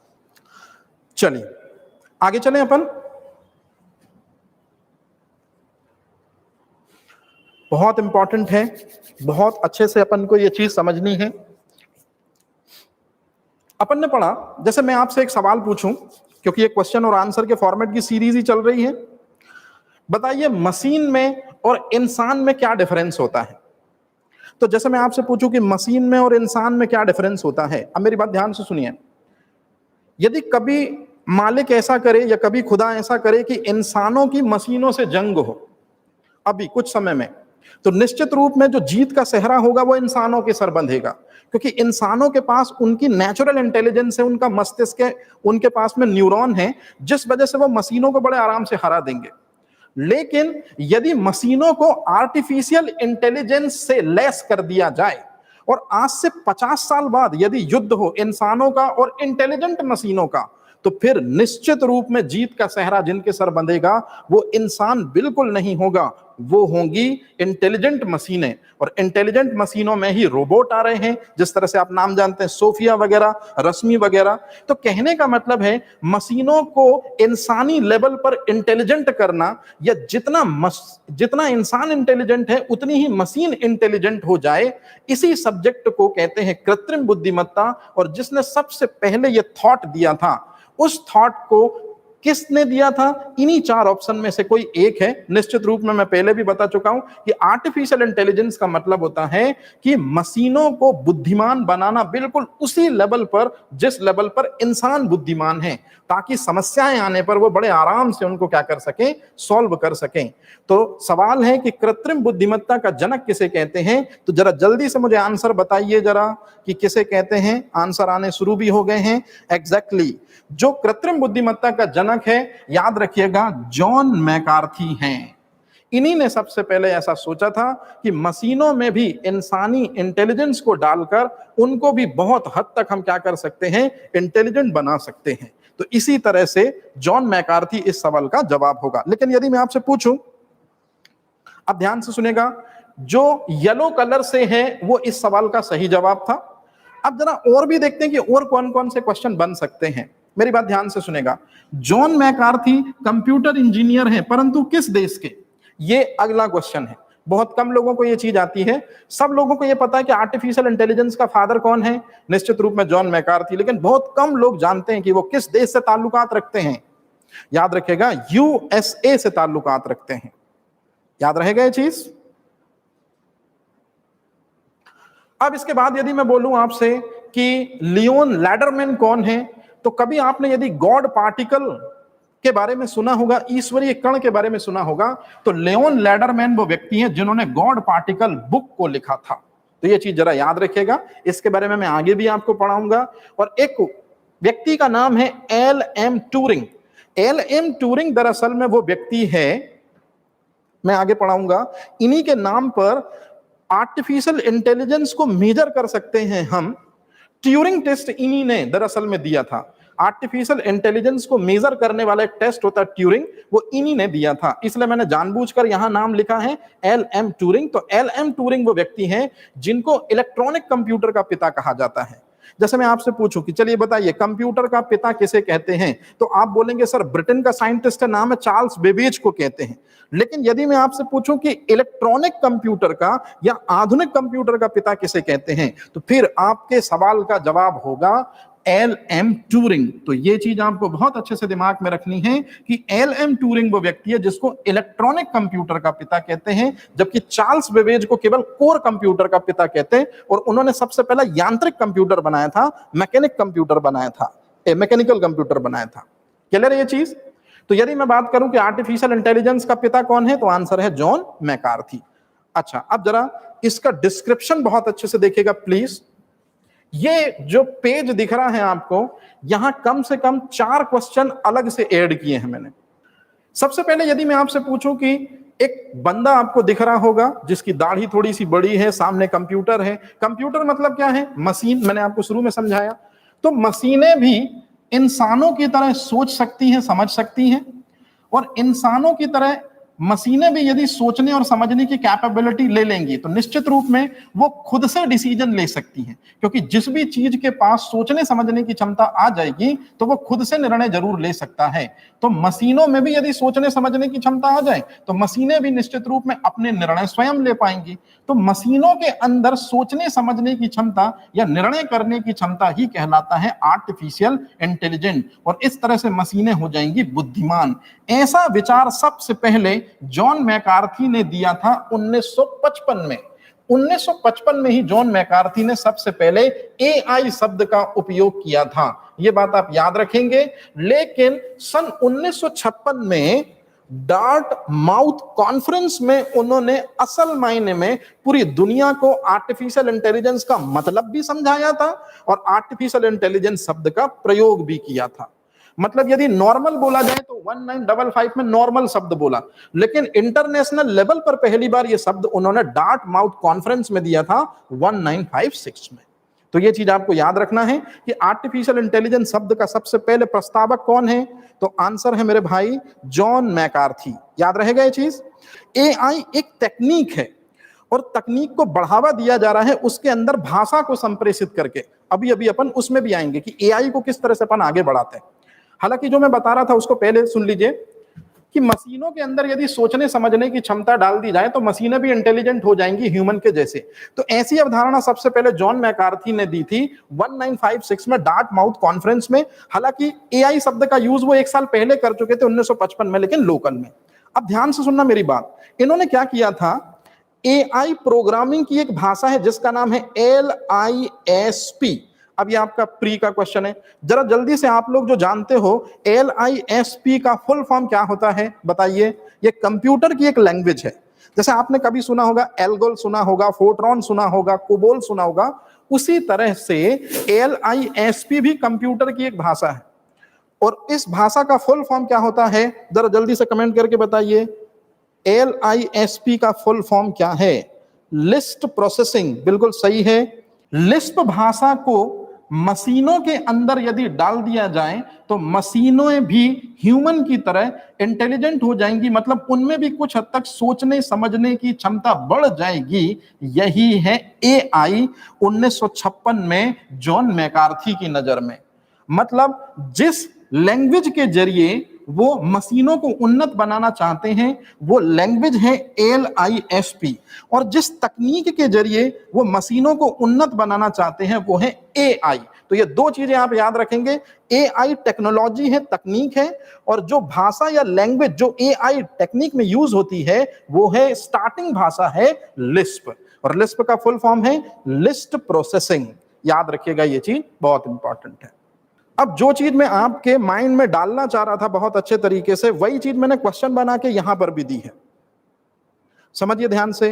चलिए आगे चलें अपन। बहुत इंपॉर्टेंट है, बहुत अच्छे से अपन को ये चीज समझनी है। अपन ने पढ़ा, जैसे मैं आपसे एक सवाल पूछूं, क्योंकि ये क्वेश्चन और आंसर के फॉर्मेट की सीरीज ही चल रही है, बताइए मशीन में और इंसान में क्या डिफरेंस होता है। तो जैसे मैं आपसे पूछूं कि मशीन में और इंसान में क्या डिफरेंस होता है, अब मेरी बात ध्यान से सुनिए। यदि कभी मालिक ऐसा करे या कभी खुदा ऐसा करे कि इंसानों की मशीनों से जंग हो अभी कुछ समय में, तो निश्चित रूप में जो जीत का सेहरा होगा वो इंसानों के सर बंधेगा, क्योंकि इंसानों के पास उनकी नेचुरल इंटेलिजेंस है, उनका मस्तिष्क है, उनके पास में न्यूरॉन है, जिस वजह से वो मशीनों को बड़े आराम से हरा देंगे। लेकिन यदि मशीनों को आर्टिफिशियल इंटेलिजेंस से लैस कर दिया जाए और आज से 50 साल बाद यदि युद्ध हो इंसानों का और इंटेलिजेंट मशीनों का, तो फिर निश्चित रूप में जीत का सेहरा जिनके सर बंधेगा वो इंसान बिल्कुल नहीं होगा, वो होंगी इंटेलिजेंट मशीनें। और इंटेलिजेंट मशीनों में ही रोबोट आ रहे हैं, जिस तरह से आप नाम जानते हैं, सोफिया वगैरह, रश्मि वगैरह। तो कहने का मतलब है मशीनों को इंसानी लेवल पर इंटेलिजेंट करना, या जितना इंसान इंटेलिजेंट है उतनी ही मशीन इंटेलिजेंट हो जाए, इसी सब्जेक्ट को कहते हैं कृत्रिम बुद्धिमत्ता। और जिसने सबसे पहले ये थॉट दिया था, उस थॉट को किसने दिया था, इन्हीं 4 ऑप्शन में से कोई एक है। निश्चित रूप में मैं पहले भी बता चुका हूं कि आर्टिफिशियल इंटेलिजेंस का मतलब होता है कि मशीनों को बुद्धिमान बनाना बिल्कुल उसी लेवल पर जिस लेवल पर इंसान बुद्धिमान है, ताकि समस्याएं आने पर वो बड़े आराम से उनको क्या कर सकें, सॉल्व कर सकें। तो सवाल है कि कृत्रिम बुद्धिमत्ता का जनक किसे कहते हैं, तो जरा जल्दी से मुझे आंसर बताइए जरा कि किसे कहते हैं। आंसर आने शुरू भी हो गए हैं। एग्जैक्टली जो कृत्रिम बुद्धिमत्ता का जनक है, याद रखिएगा, जॉन मैकार्थी हैं। इन्हीं ने सबसे पहले ऐसा सोचा था कि मशीनों में भी इंसानी इंटेलिजेंस को डालकर उनको भी बहुत हद तक हम क्या कर सकते हैं, इंटेलिजेंट बना सकते हैं। तो इसी तरह से जॉन मैकार्थी इस सवाल का जवाब होगा। लेकिन यदि मैं आपसे पूछूं, अब ध्यान से सुनेगा, जो येलो कलर से है वो इस सवाल का सही जवाब था। अब जरा और भी देखते हैं कि और कौन कौन से क्वेश्चन बन सकते हैं। मेरी बात ध्यान से सुनेगा। जॉन मैकार्थी कंप्यूटर इंजीनियर हैं, परंतु किस देश के, ये अगला क्वेश्चन है। बहुत कम लोगों को ये चीज आती है। सब लोगों को ये पता है कि आर्टिफिशियल इंटेलिजेंस का फादर कौन है, निश्चित रूप में जॉन मैकार्थी, लेकिन बहुत कम लोग जानते हैं कि वो किस देश से ताल्लुकात रखते हैं। याद रखेगा, यूएसए से ताल्लुकात रखते हैं। याद रहेगा ये चीज। अब इसके बाद यदि मैं बोलूं आपसे कि लियोन लैडरमैन कौन है, तो कभी आपने यदि गॉड पार्टिकल के बारे में सुना होगा, ईश्वरीय कण के बारे में सुना होगा, तो लियोन लैडरमैन वो व्यक्ति हैं जिन्होंने गॉड पार्टिकल बुक को लिखा था। तो ये चीज जरा याद रखिएगा, इसके बारे में मैं आगे भी आपको पढ़ाऊंगा। और एक व्यक्ति का नाम है एल.एम. ट्यूरिंग। एल.एम. ट्यूरिंग दरअसल में वो व्यक्ति है, मैं आगे पढ़ाऊंगा, इन्हीं के नाम पर आर्टिफिशियल इंटेलिजेंस को मेजर कर सकते हैं हम। ट्यूरिंग टेस्ट इन्हीं ने दरअसल में दिया था। आर्टिफिशियल इंटेलिजेंस को मेजर करने वाला एक टेस्ट होता है ट्यूरिंग, वो इन्हीं ने दिया था। इसलिए मैंने जानबूझकर यहां नाम लिखा है एल.एम. ट्यूरिंग। तो एल.एम. ट्यूरिंग वो व्यक्ति हैं जिनको इलेक्ट्रॉनिक कंप्यूटर का पिता कहा जाता है। जैसे मैं आपसे पूछूं कि चलिए बताइए कंप्यूटर का पिता किसे कहते हैं, तो आप बोलेंगे सर ब्रिटेन का साइंटिस्ट है, नाम है चार्ल्स बेबेज को कहते हैं। लेकिन यदि मैं आपसे पूछूं कि इलेक्ट्रॉनिक कंप्यूटर का या आधुनिक कंप्यूटर का पिता किसे कहते हैं, तो फिर आपके सवाल का जवाब होगा एल.एम. ट्यूरिंग। तो ये चीज आपको बहुत अच्छे से दिमाग में रखनी है कि एल.एम. ट्यूरिंग वो व्यक्ति है जिसको इलेक्ट्रॉनिक कंप्यूटर का पिता कहते हैं, जबकि चार्ल्स बेबेज को केवल कोर कंप्यूटर का पिता कहते हैं। और उन्होंने सबसे पहला यांत्रिक कंप्यूटर बनाया था, मैकेनिकल कंप्यूटर बनाया था। क्लियर है ये चीज? तो यदि मैं बात करूं कि आर्टिफिशियल इंटेलिजेंस का पिता कौन है, तो आंसर है जॉन मैकार्थी। अच्छा, अब जरा इसका डिस्क्रिप्शन बहुत अच्छे से देखिएगा प्लीज। ये जो पेज दिख रहा है आपको, यहां कम से कम 4 क्वेश्चन अलग से ऐड किए हैं मैंने। सबसे पहले यदि मैं आपसे पूछूं कि एक बंदा आपको दिख रहा होगा जिसकी दाढ़ी थोड़ी सी बड़ी है, सामने कंप्यूटर है। कंप्यूटर मतलब क्या है? मशीन। मैंने आपको शुरू में समझाया। तो मशीनें भी इंसानों की तरह सोच सकती हैं, समझ सकती हैं, और इंसानों की तरह मशीनें भी यदि सोचने और समझने की कैपेबिलिटी ले लेंगी तो निश्चित रूप में वो खुद से डिसीजन ले सकती हैं, क्योंकि जिस भी चीज के पास सोचने समझने की क्षमता आ जाएगी तो वो खुद से निर्णय जरूर ले सकता है। तो मशीनों में भी यदि सोचने समझने की क्षमता आ जाए तो मशीनें भी निश्चित रूप में अपने निर्णय स्वयं ले पाएंगी। तो मशीनों के अंदर सोचने समझने की क्षमता या निर्णय करने की क्षमता ही कहलाता है आर्टिफिशियल इंटेलिजेंस, और इस तरह से मशीनें हो जाएंगी बुद्धिमान। ऐसा विचार सबसे पहले जॉन मैकार्थी ने दिया था 1955 में। 1955 में ही जॉन मैकार्थी ने सबसे पहले एआई शब्द का उपयोग किया था। यह बात आप याद रखेंगे। लेकिन सन 1956 में डार्ट माउथ कॉन्फ्रेंस में उन्होंने असल मायने में पूरी दुनिया को आर्टिफिशियल इंटेलिजेंस का मतलब भी समझाया था और आर्टिफिशियल इंटेलिजेंस शब्द का प्रयोग भी किया था। मतलब यदि नॉर्मल बोला जाए तो 1955 में नॉर्मल शब्द बोला, लेकिन इंटरनेशनल लेवल पर पहली बार यह शब्द उन्होंने डार्ट माउथ कॉन्फ्रेंस में दिया था 1956 में। तो यह चीज आपको याद रखना है कि आर्टिफिशियल इंटेलिजेंस शब्द का सबसे पहले प्रस्तावक कौन है, तो आंसर है मेरे भाई जॉन मैकार्थी। याद रहेगा ये चीज। एआई एक टेक्निक है और तकनीक को बढ़ावा दिया जा रहा है उसके अंदर भाषा को संप्रेषित करके। अभी अभी अपन उसमें भी आएंगे कि एआई को किस तरह से अपन आगे बढ़ाते हैं। हालांकि जो मैं बता रहा था उसको पहले सुन लीजिए कि मशीनों के अंदर यदि सोचने समझने की क्षमता डाल दी जाए तो मशीनें भी इंटेलिजेंट हो जाएंगी ह्यूमन के जैसे। तो ऐसी अवधारणा सबसे पहले जॉन मैकार्थी ने दी थी 1956 में डार्ट माउथ कॉन्फ्रेंस में। हालांकि एआई शब्द का यूज वो 1 साल पहले कर चुके थे 1955 में, लेकिन लोकल में। अब ध्यान से सुनना मेरी बात। इन्होंने क्या किया था, एआई प्रोग्रामिंग की एक भाषा है जिसका नाम है LISP। अब ये आपका प्री का क्वेश्चन है, जरा जल्दी से आप लोग जो जानते हो LISP का फुल फॉर्म क्या होता है बताइए। ये कंप्यूटर की एक लैंग्वेज है। जैसे आपने कभी सुना होगा एल्गोल, सुना होगा फोर्ट्रॉन, सुना होगा कोबोल, सुना होगा, उसी तरह से LISP भी कंप्यूटर की एक भाषा है। और इस भाषा का फुल फॉर्म क्या होता है, जरा जल्दी से कमेंट करके बताइए। LISP का फुल फॉर्म क्या है? List processing. बिल्कुल सही है। लिस्प भाषा को मशीनों के अंदर यदि डाल दिया जाए तो मशीनें भी ह्यूमन की तरह इंटेलिजेंट हो जाएंगी, मतलब उनमें भी कुछ हद तक सोचने समझने की क्षमता बढ़ जाएगी। यही है एआई 1956 में जॉन मैकार्थी की नजर में। मतलब जिस लैंग्वेज के जरिए वो मशीनों को उन्नत बनाना चाहते हैं वो लैंग्वेज है LISP, और जिस तकनीक के जरिए वो मशीनों को उन्नत बनाना चाहते हैं वो है AI। तो ये 2 चीजें आप याद रखेंगे। AI टेक्नोलॉजी है, तकनीक है, और जो भाषा या लैंग्वेज जो AI टेक्निक में यूज होती है वो है, स्टार्टिंग भाषा है लिस्प, और लिस्प का फुल फॉर्म है लिस्ट प्रोसेसिंग। याद रखिएगा, ये चीज बहुत इंपॉर्टेंट है। अब जो चीज मैं आपके माइंड में डालना चाह रहा था बहुत अच्छे तरीके से, वही चीज मैंने क्वेश्चन बना के यहां पर भी दी है। समझिए ध्यान से।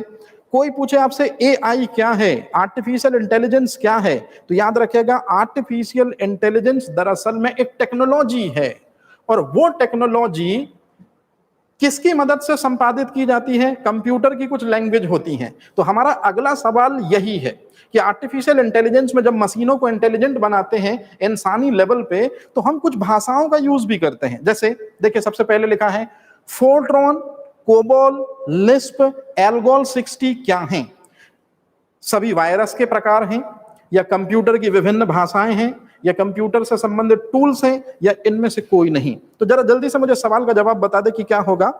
कोई पूछे आपसे एआई क्या है, आर्टिफिशियल इंटेलिजेंस क्या है, तो याद रखिएगा आर्टिफिशियल इंटेलिजेंस दरअसल में एक टेक्नोलॉजी है, और वो टेक्नोलॉजी किसकी मदद से संपादित की जाती है? कंप्यूटर की कुछ लैंग्वेज होती हैं। तो हमारा अगला सवाल यही है कि आर्टिफिशियल इंटेलिजेंस में जब मशीनों को इंटेलिजेंट बनाते हैं इंसानी लेवल पे, तो हम कुछ भाषाओं का यूज भी करते हैं। जैसे देखिए, सबसे पहले लिखा है फोर्ट्रॉन, कोबोल, लिस्प, एल्गोल 60 क्या हैं? सभी वायरस के प्रकार हैं, या कंप्यूटर की विभिन्न भाषाएं हैं, या कंप्यूटर से संबंधित टूल्स हैं, या इनमें से कोई नहीं? तो जरा जल्दी से मुझे सवाल का जवाब बता दे कि क्या होगा।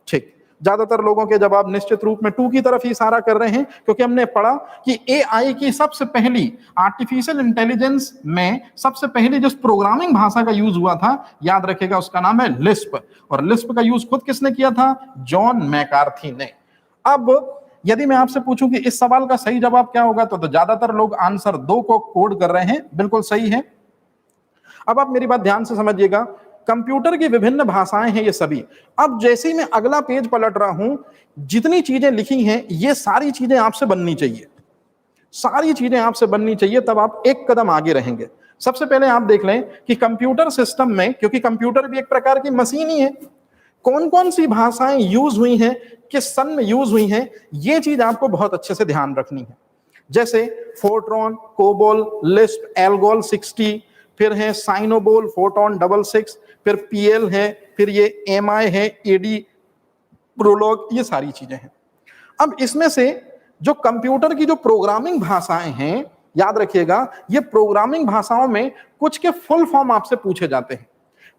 ठीक, ज्यादातर लोगों के जवाब निश्चित रूप में टू की तरफ ही इशारा कर रहे हैं, क्योंकि हमने पढ़ा कि एआई की सबसे पहली, आर्टिफिशियल इंटेलिजेंस में सबसे पहली जिस प्रोग्रामिंग भाषा का यूज हुआ था, याद रखिएगा, उसका नाम है लिस्प। और लिस्प का यूज खुद किसने किया था? जॉन मैकार्थी ने। अब यदि मैं आपसे पूछूं कि इस सवाल का सही जवाब क्या होगा, तो ज्यादातर लोग आंसर 2 को कोड कर रहे हैं, बिल्कुल सही है। अब आप मेरी बात ध्यान से समझिएगा, कंप्यूटर की विभिन्न भाषाएं हैं ये सभी। अब जैसे ही मैं अगला पेज पलट रहा हूं, जितनी चीजें लिखी हैं ये सारी चीजें आपसे बननी चाहिए, सारी चीजें आपसे बननी चाहिए, तब आप एक कदम आगे रहेंगे। सबसे पहले आप देख लें कि कंप्यूटर सिस्टम में, क्योंकि कंप्यूटर भी एक प्रकार की मशीन ही है, कौन कौन सी भाषाएं यूज हुई हैं, किस सन में यूज हुई हैं, ये चीज आपको बहुत अच्छे से ध्यान रखनी है। जैसे फोर्ट्रॉन, कोबोल, लिस्प, एल्गोल 60, फिर है साइनोबोल, फोटोन 66, फिर पीएल है, फिर ये एमआई है, एडी, प्रोलॉग, ये सारी चीजें हैं। अब इसमें से जो कंप्यूटर की जो प्रोग्रामिंग भाषाएं हैं, याद रखिएगा, ये प्रोग्रामिंग भाषाओं में कुछ के फुल फॉर्म आपसे पूछे जाते हैं।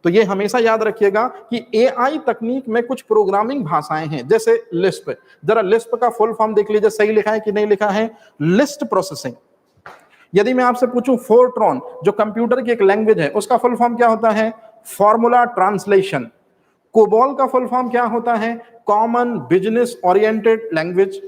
तो ये हमेशा याद रखिएगा कि एआई तकनीक में कुछ प्रोग्रामिंग भाषाएं हैं, जैसे लिस्प। जरा लिस्प का फुल फॉर्म देख लीजिए, सही लिखा है कि नहीं लिखा है? List processing. यदि मैं आपसे पूछूं फोर्ट्रॉन, जो कंप्यूटर की एक लैंग्वेज है, उसका फुल फॉर्म क्या होता है? Formula translation. कोबोल का फुल फॉर्म क्या होता है? Common business oriented language.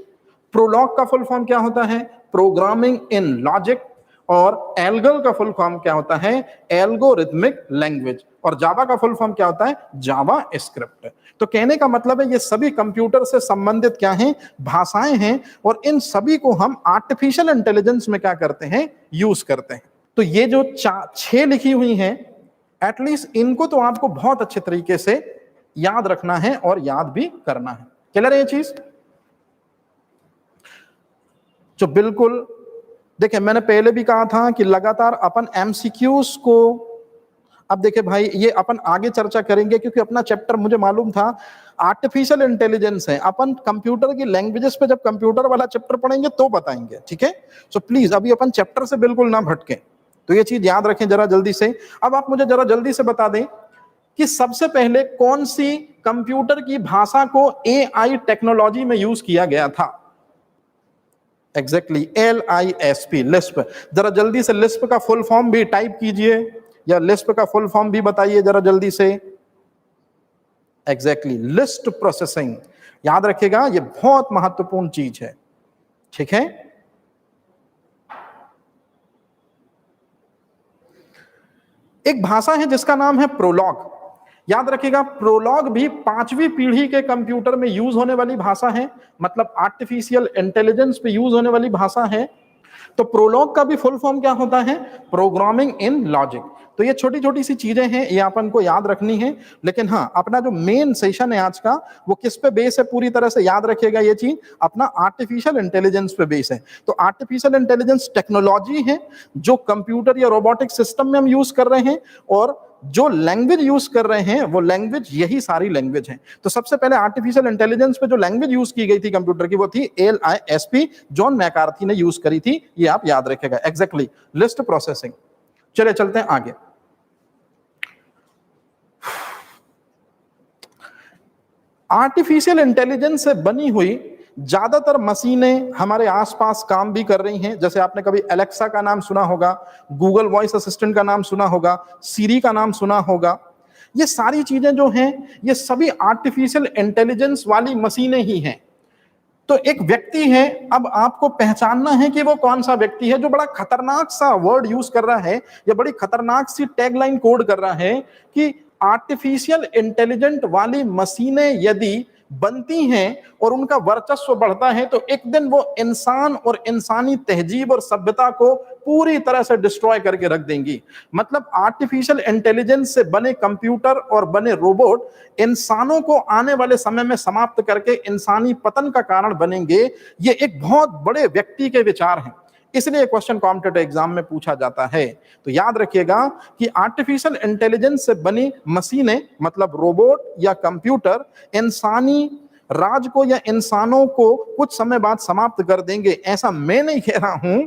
Prolog का फुल फॉर्म क्या होता है? Programming in logic. और एल्गल का फुल फॉर्म क्या होता है? Algorithmic language. और जावा का फुल फॉर्म क्या होता है? Java script. तो कहने का मतलब है ये सभी कंप्यूटर से संबंधित क्या हैं? भाषाएं हैं, और इन सभी को हम आर्टिफिशियल इंटेलिजेंस में क्या करते हैं? यूज करते हैं। तो ये जो 6 लिखी हुई हैं, एटलीस्ट इनको तो आपको बहुत अच्छे तरीके से याद रखना है और याद भी करना है। क्लियर है ये चीज? जो बिल्कुल, देखिए मैंने पहले भी कहा था कि लगातार अपन एमसीक्यूज को, अब देखिए भाई, ये अपन आगे चर्चा करेंगे, क्योंकि अपना चैप्टर मुझे मालूम था आर्टिफिशियल इंटेलिजेंस है, अपन कंप्यूटर की लैंग्वेजेस पे जब कंप्यूटर वाला चैप्टर पढ़ेंगे तो बताएंगे, ठीक है? सो प्लीज अभी अपन चैप्टर से बिल्कुल ना भटके, तो ये चीज याद रखें जरा जल्दी से। अब आप मुझे जरा जल्दी से बता दें कि सबसे पहले कौन सी कंप्यूटर की भाषा को एआई टेक्नोलॉजी में यूज किया गया था? Exactly, LISP, Lisp. जरा जल्दी से लिस्प का फुल फॉर्म भी टाइप कीजिए, या लिस्प का फुल फॉर्म भी बताइए जरा जल्दी से। Exactly, list processing. याद रखिएगा, ये बहुत महत्वपूर्ण चीज है, ठीक है? एक भाषा है जिसका नाम है प्रोलॉग। याद रखिएगा, प्रोलॉग भी 5वीं पीढ़ी के कंप्यूटर में यूज होने वाली भाषा है, मतलब आर्टिफिशियल इंटेलिजेंस पे यूज होने वाली भाषा है। तो प्रोलॉग का भी फुल फॉर्म क्या होता है? Programming in logic. तो ये छोटी छोटी सी चीजें हैं, ये अपन को याद रखनी है। लेकिन हाँ, अपना जो मेन सेशन है आज का, वो किस पे बेस है? पूरी तरह से याद रखिएगा ये चीज, अपना आर्टिफिशियल इंटेलिजेंस पे बेस है। तो आर्टिफिशियल इंटेलिजेंस टेक्नोलॉजी है जो कंप्यूटर या रोबोटिक सिस्टम में हम यूज कर रहे हैं, और जो लैंग्वेज यूज कर रहे हैं वो लैंग्वेज यही सारी लैंग्वेज है। तो सबसे पहले आर्टिफिशियल इंटेलिजेंस पे जो लैंग्वेज यूज की गई थी कंप्यूटर की, वो थी LISP, जॉन मैकार्थी ने यूज करी थी, ये आप याद रखेगा। Exactly, list processing. चले चलते हैं आगे। आर्टिफिशियल इंटेलिजेंस से बनी हुई ज्यादातर मशीनें हमारे आसपास काम भी कर रही हैं। जैसे आपने कभी एलेक्सा का नाम सुना होगा, गूगल वॉइस असिस्टेंट का नाम सुना होगा, सीरी का नाम सुना होगा। ये सारी चीजें जो हैं, ये सभी आर्टिफिशियल इंटेलिजेंस वाली मशीनें ही हैं। तो एक व्यक्ति है, अब आपको पहचानना है कि वो कौन सा व्यक्ति है जो बड़ा खतरनाक सा वर्ड यूज कर रहा है, या बड़ी खतरनाक सी टैगलाइन कोड कर रहा है कि आर्टिफिशियल इंटेलिजेंट वाली मशीनें यदि बनती हैं और उनका वर्चस्व बढ़ता है, तो एक दिन वो इंसान और इंसानी तहजीब और सभ्यता को पूरी तरह से डिस्ट्रॉय करके रख देंगी। मतलब आर्टिफिशियल इंटेलिजेंस से बने कंप्यूटर और बने रोबोट इंसानों को आने वाले समय में समाप्त करके इंसानी पतन का कारण बनेंगे। ये एक बहुत बड़े व्यक्ति के विचार हैं, इसलिए क्वेश्चन कॉम्पिटिटिव एग्जाम में पूछा जाता है। तो याद रखिएगा कि आर्टिफिशियल इंटेलिजेंस से बनी मशीनें मतलब रोबोट या कंप्यूटर इंसानी राज को या इंसानों को कुछ समय बाद समाप्त कर देंगे, ऐसा मैं नहीं कह रहा हूं।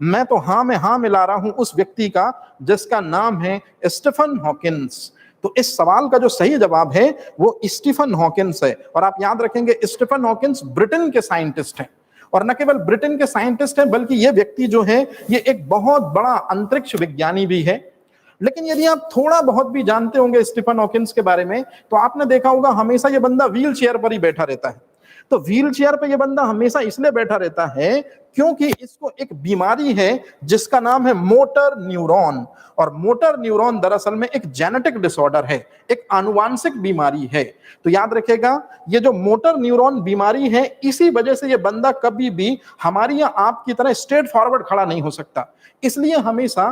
मैं तो हां में हां मिला रहा हूं उस व्यक्ति का जिसका नाम है स्टीफन हॉकिंस। तो इस सवाल का जो सही जवाब है वो स्टीफन हॉकिंस है। और आप याद रखेंगे स्टीफन हॉकिंस ब्रिटेन के साइंटिस्ट हैं, और न केवल ब्रिटेन के साइंटिस्ट हैं बल्कि ये व्यक्ति जो है ये एक बहुत बड़ा अंतरिक्ष विज्ञानी भी है। लेकिन यदि आप थोड़ा बहुत भी जानते होंगे स्टीफन हॉकिंस के बारे में, तो आपने देखा होगा हमेशा ये बंदा व्हील चेयर पर ही बैठा रहता है। तो व्हील चेयर पर ये बंदा हमेशा इसलिए बैठा रहता है क्योंकि इसको एक बीमारी है जिसका नाम है मोटर न्यूरॉन। और मोटर न्यूरॉन दरअसल में एक जेनेटिक डिसऑर्डर है, एक आनुवांशिक बीमारी है। तो याद रखेगा ये जो मोटर न्यूरॉन बीमारी है, इसी वजह से ये बंदा कभी भी हमारी या आपकी तरह स्ट्रेट फॉरवर्ड खड़ा नहीं हो सकता। इसलिए हमेशा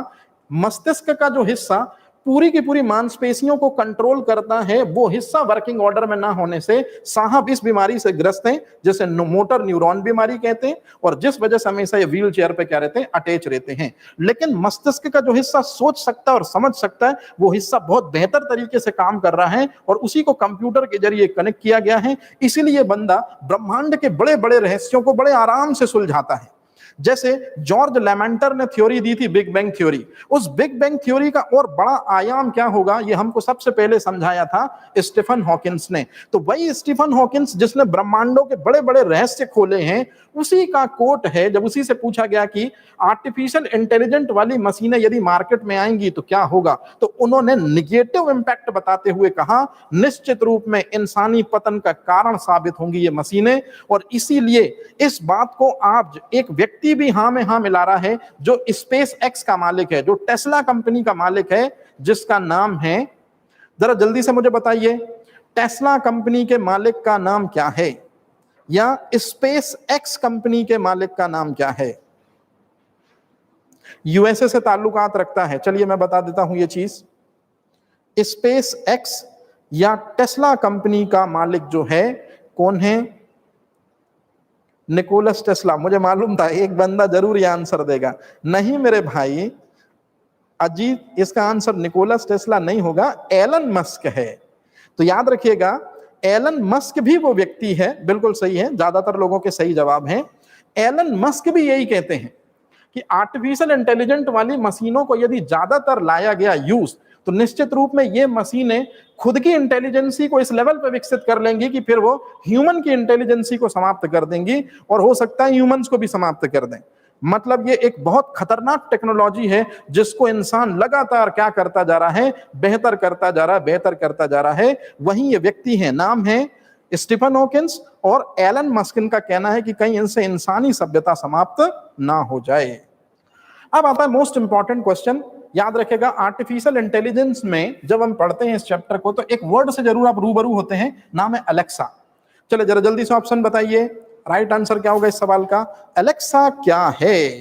मस्तिष्क का जो हिस्सा पूरी की पूरी मांसपेशियों को कंट्रोल करता है, वो हिस्सा वर्किंग ऑर्डर में ना होने से साहब इस बीमारी से ग्रस्त हैं, जिसे मोटर न्यूरॉन बीमारी कहते हैं, और जिस वजह से हमेशा ये व्हील चेयर पे क्या रहते हैं, अटैच रहते हैं। लेकिन मस्तिष्क का जो हिस्सा सोच सकता है और समझ सकता है, वो हिस्सा बहुत बेहतर तरीके से काम कर रहा है और उसी को कंप्यूटर के जरिए कनेक्ट किया गया है। इसीलिए बंदा ब्रह्मांड के बड़े बड़े रहस्यों को बड़े आराम से सुलझाता है। जैसे जॉर्ज लेमेंटर ने थ्योरी दी थी बिग बैंग थ्योरी, उस बिग बैंग थ्योरी का और बड़ा आयाम क्या होगा ये हमको सबसे पहले समझाया था स्टीफन हॉकिंस ने। तो वही स्टीफन हॉकिंस जिसने ब्रह्मांडों के बड़े बड़े रहस्य खोले हैं, उसी का कोट है जब उसी से पूछा गया कि आर्टिफिशियल इंटेलिजेंट वाली मशीनें यदि मार्केट में आएंगी तो क्या होगा, तो उन्होंने निगेटिव इंपैक्ट बताते हुए कहा निश्चित रूप में इंसानी पतन का कारण साबित होंगी ये मशीनें। और इसीलिए इस बात को आज एक व्यक्ति भी हां में हां मिला रहा है जो स्पेस एक्स का मालिक है, जो टेस्ला कंपनी का मालिक है, जिसका नाम है, जरा जल्दी से मुझे बताइए, टेस्ला कंपनी के मालिक का नाम क्या है, या स्पेस एक्स कंपनी के मालिक का नाम क्या है? यूएसए से ताल्लुकात रखता है। चलिए मैं बता देता हूं ये चीज। स्पेस एक्स या टेस्ला कंपनी का मालिक जो है कौन है? Nicholas Tesla. मुझे मालूम था एक बंदा जरूर ये आंसर देगा। नहीं मेरे भाई अजीत, इसका आंसर निकोलस टेस्ला नहीं होगा, एलन मस्क है। तो याद रखिएगा एलन मस्क भी वो व्यक्ति है, बिल्कुल सही है, ज्यादातर लोगों के सही जवाब हैं। एलन मस्क भी यही कहते हैं कि आर्टिफिशियल इंटेलिजेंट वाली मशीनों को यदि ज्यादातर लाया गया यूज, तो निश्चित रूप में ये मशीनें खुद की इंटेलिजेंसी को इस लेवल पर विकसित कर लेंगी कि फिर वो ह्यूमन की इंटेलिजेंसी को समाप्त कर देंगी, और हो सकता है ह्यूमंस को भी समाप्त कर दें। मतलब ये एक बहुत खतरनाक टेक्नोलॉजी है जिसको इंसान लगातार क्या करता जा रहा है, बेहतर करता जा रहा है, बेहतर करता जा रहा है। वहीं ये व्यक्ति है, नाम है स्टीफन हॉकिंस, और एलन मस्क का कहना है कि कहीं इनसे इंसानी सभ्यता समाप्त ना हो जाए। अब आता है मोस्ट इंपॉर्टेंट क्वेश्चन। याद रखेगा आर्टिफिशियल इंटेलिजेंस में जब हम पढ़ते हैं इस चैप्टर को, तो एक वर्ड से जरूर आप रूबरू होते हैं, नाम है अलेक्सा। चलो जरा जल्दी से ऑप्शन बताइए, राइट आंसर क्या होगा इस सवाल का? अलेक्सा क्या है?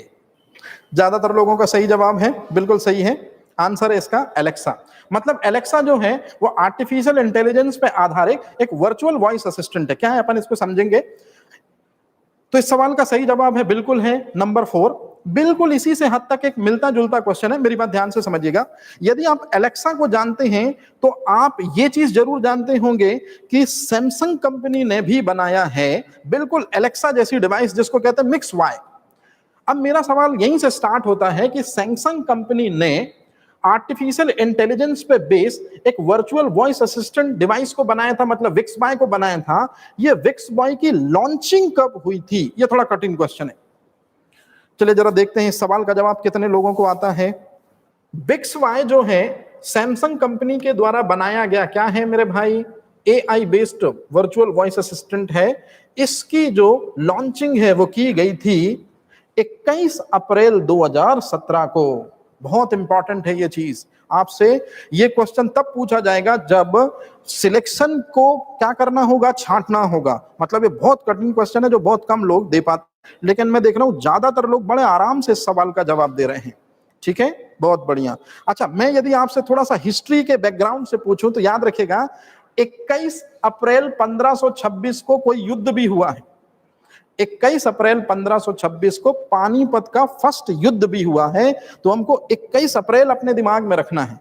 ज्यादातर लोगों का सही जवाब है, बिल्कुल सही है, आंसर है इसका अलेक्सा। मतलब अलेक्सा जो है वो आर्टिफिशियल इंटेलिजेंस पे आधारित एक वर्चुअल वॉइस असिस्टेंट है। क्या है अपन इसको समझेंगे। तो इस सवाल का सही जवाब है बिल्कुल है नंबर 4। बिल्कुल इसी से हद तक एक मिलता जुलता क्वेश्चन है, मेरी बात ध्यान से समझिएगा। यदि आप अलेक्सा को जानते हैं तो आप ये चीज जरूर जानते होंगे कि सैमसंग कंपनी ने भी बनाया है बिल्कुल अलेक्सा जैसी डिवाइस जिसको कहते हैं मिक्स वाई। अब मेरा सवाल यहीं से स्टार्ट होता है कि सैमसंग कंपनी ने आर्टिफिशियल इंटेलिजेंस पे बेस एक वर्चुअल वॉइस असिस्टेंट डिवाइस को बनाया था, मतलब विक्स बॉय को बनाया था। ये विक्स बॉय की लॉन्चिंग कब हुई थी? ये थोड़ा कठिन क्वेश्चन है। चलिए जरा देखते हैं इस सवाल का जवाब कितने लोगों को आता है। विक्स बॉय जो है सैमसंग कंपनी के द्वारा बनाया गया क्या है मेरे भाई? AI based virtual voice assistant है। इसकी जो लॉन्चिंग है वो की गई थी 21 अप्रैल 2017 को। बहुत इंपॉर्टेंट है ये चीज। आपसे ये क्वेश्चन तब पूछा जाएगा जब सिलेक्शन को क्या करना होगा, छांटना होगा। मतलब ये बहुत कठिन क्वेश्चन है जो बहुत कम लोग दे पाते, लेकिन मैं देख रहा हूं ज्यादातर लोग बड़े आराम से इस सवाल का जवाब दे रहे हैं। ठीक है, बहुत बढ़िया। अच्छा, मैं यदि आपसे थोड़ा सा हिस्ट्री के बैकग्राउंड से पूछूं तो याद रखिएगा 21 अप्रैल 1526 को कोई युद्ध भी हुआ है। 21 अप्रैल 1526 को पानीपत का फर्स्ट युद्ध भी हुआ है। तो हमको 21 अप्रैल अपने दिमाग में रखना है,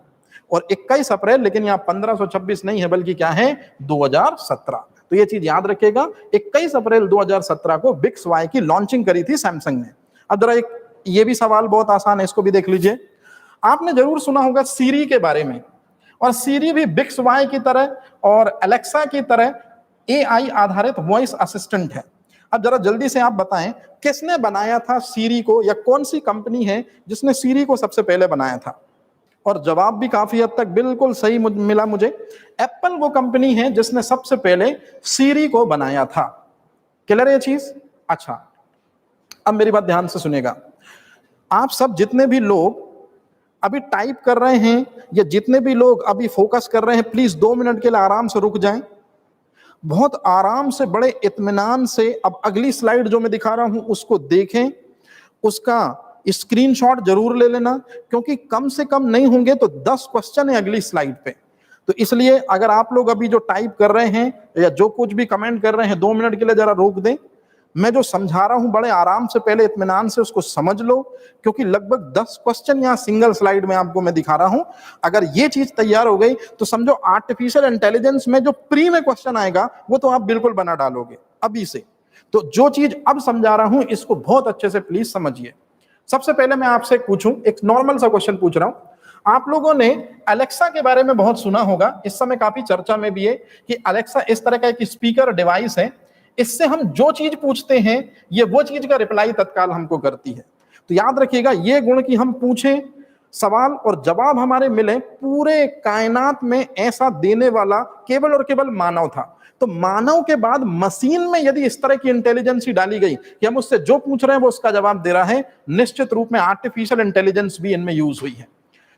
और 21 अप्रैल, लेकिन यहाँ 1526 नहीं है बल्कि क्या है, 2017। तो ये चीज याद रखिएगा, 21 अप्रैल 2017 को बिक्स वाई की लॉन्चिंग करी थी सैमसंग ने। अब जरा एक ये भी सवाल बहुत आसान है, इसको भी देख लीजिए। आपने जरूर सुना होगा सीरी के बारे में, और सीरी भी बिक्स वाई की तरह और अलेक्सा की तरह एआई आधारित वॉइस असिस्टेंट है। अब जरा जल्दी से आप बताएं किसने बनाया था सीरी को, या कौन सी कंपनी है जिसने सीरी को सबसे पहले बनाया था? और जवाब भी काफी हद तक बिल्कुल सही मिला मुझे। एप्पल वो कंपनी है जिसने सबसे पहले सीरी को बनाया था। क्लियर है ये चीज? अच्छा, अब मेरी बात ध्यान से सुनेगा। आप सब जितने भी लोग अभी टाइप कर रहे हैं, या जितने भी लोग अभी फोकस कर रहे हैं, प्लीज 2 मिनट के लिए आराम से रुक जाएं। बहुत आराम से, बड़े इत्मीनान से अब अगली स्लाइड जो मैं दिखा रहा हूं उसको देखें, उसका स्क्रीनशॉट जरूर ले लेना, क्योंकि कम से कम नहीं होंगे तो 10 क्वेश्चन है अगली स्लाइड पे। तो इसलिए अगर आप लोग अभी जो टाइप कर रहे हैं या जो कुछ भी कमेंट कर रहे हैं, 2 मिनट के लिए जरा रोक दें। मैं जो समझा रहा हूं बड़े आराम से पहले इत्मीनान से उसको समझ लो, क्योंकि लगभग 10 क्वेश्चन यहाँ सिंगल स्लाइड में आपको मैं दिखा रहा हूं। अगर ये चीज तैयार हो गई तो समझो आर्टिफिशियल इंटेलिजेंस में जो प्री में क्वेश्चन आएगा वो तो आप बिल्कुल बना डालोगे अभी से। तो जो चीज अब समझा रहा हूं इसको बहुत अच्छे से प्लीज समझिए। सबसे पहले मैं आपसे पूछूं, एक नॉर्मल सा क्वेश्चन पूछ रहा हूं। आप लोगों ने अलेक्सा के बारे में बहुत सुना होगा, इस समय काफी चर्चा में भी है कि अलेक्सा इस तरह का एक स्पीकर डिवाइस है, इससे हम जो चीज पूछते हैं ये वो चीज का रिप्लाई तत्काल हमको करती है। तो याद रखिएगा, ये गुण की हम पूछें सवाल और जवाब हमारे मिले, पूरे कायनात में ऐसा देने वाला केवल और केवल मानव था। तो मानव के बाद मशीन में यदि इस तरह की इंटेलिजेंस ही डाली गई कि हम उससे जो पूछ रहे हैं वो उसका जवाब दे रहा है, निश्चित रूप में आर्टिफिशियल इंटेलिजेंस भी इनमें यूज हुई है।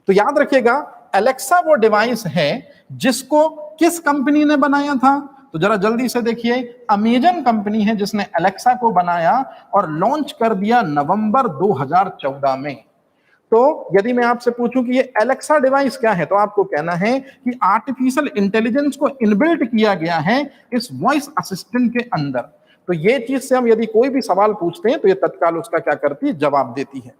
तो याद रखिएगा, अलेक्सा वो डिवाइस है जिसको किस कंपनी ने बनाया था? तो जरा जल्दी से देखिए, अमेजन कंपनी है जिसने अलेक्सा को बनाया और लॉन्च कर दिया नवंबर 2014 में। तो यदि मैं आपसे पूछूं कि ये अलेक्सा डिवाइस क्या है, तो आपको कहना है कि आर्टिफिशियल इंटेलिजेंस को इनबिल्ट किया गया है इस वॉइस असिस्टेंट के अंदर। तो ये चीज से हम यदि कोई भी सवाल पूछते हैं तो ये तत्काल उसका क्या करती है, जवाब देती है।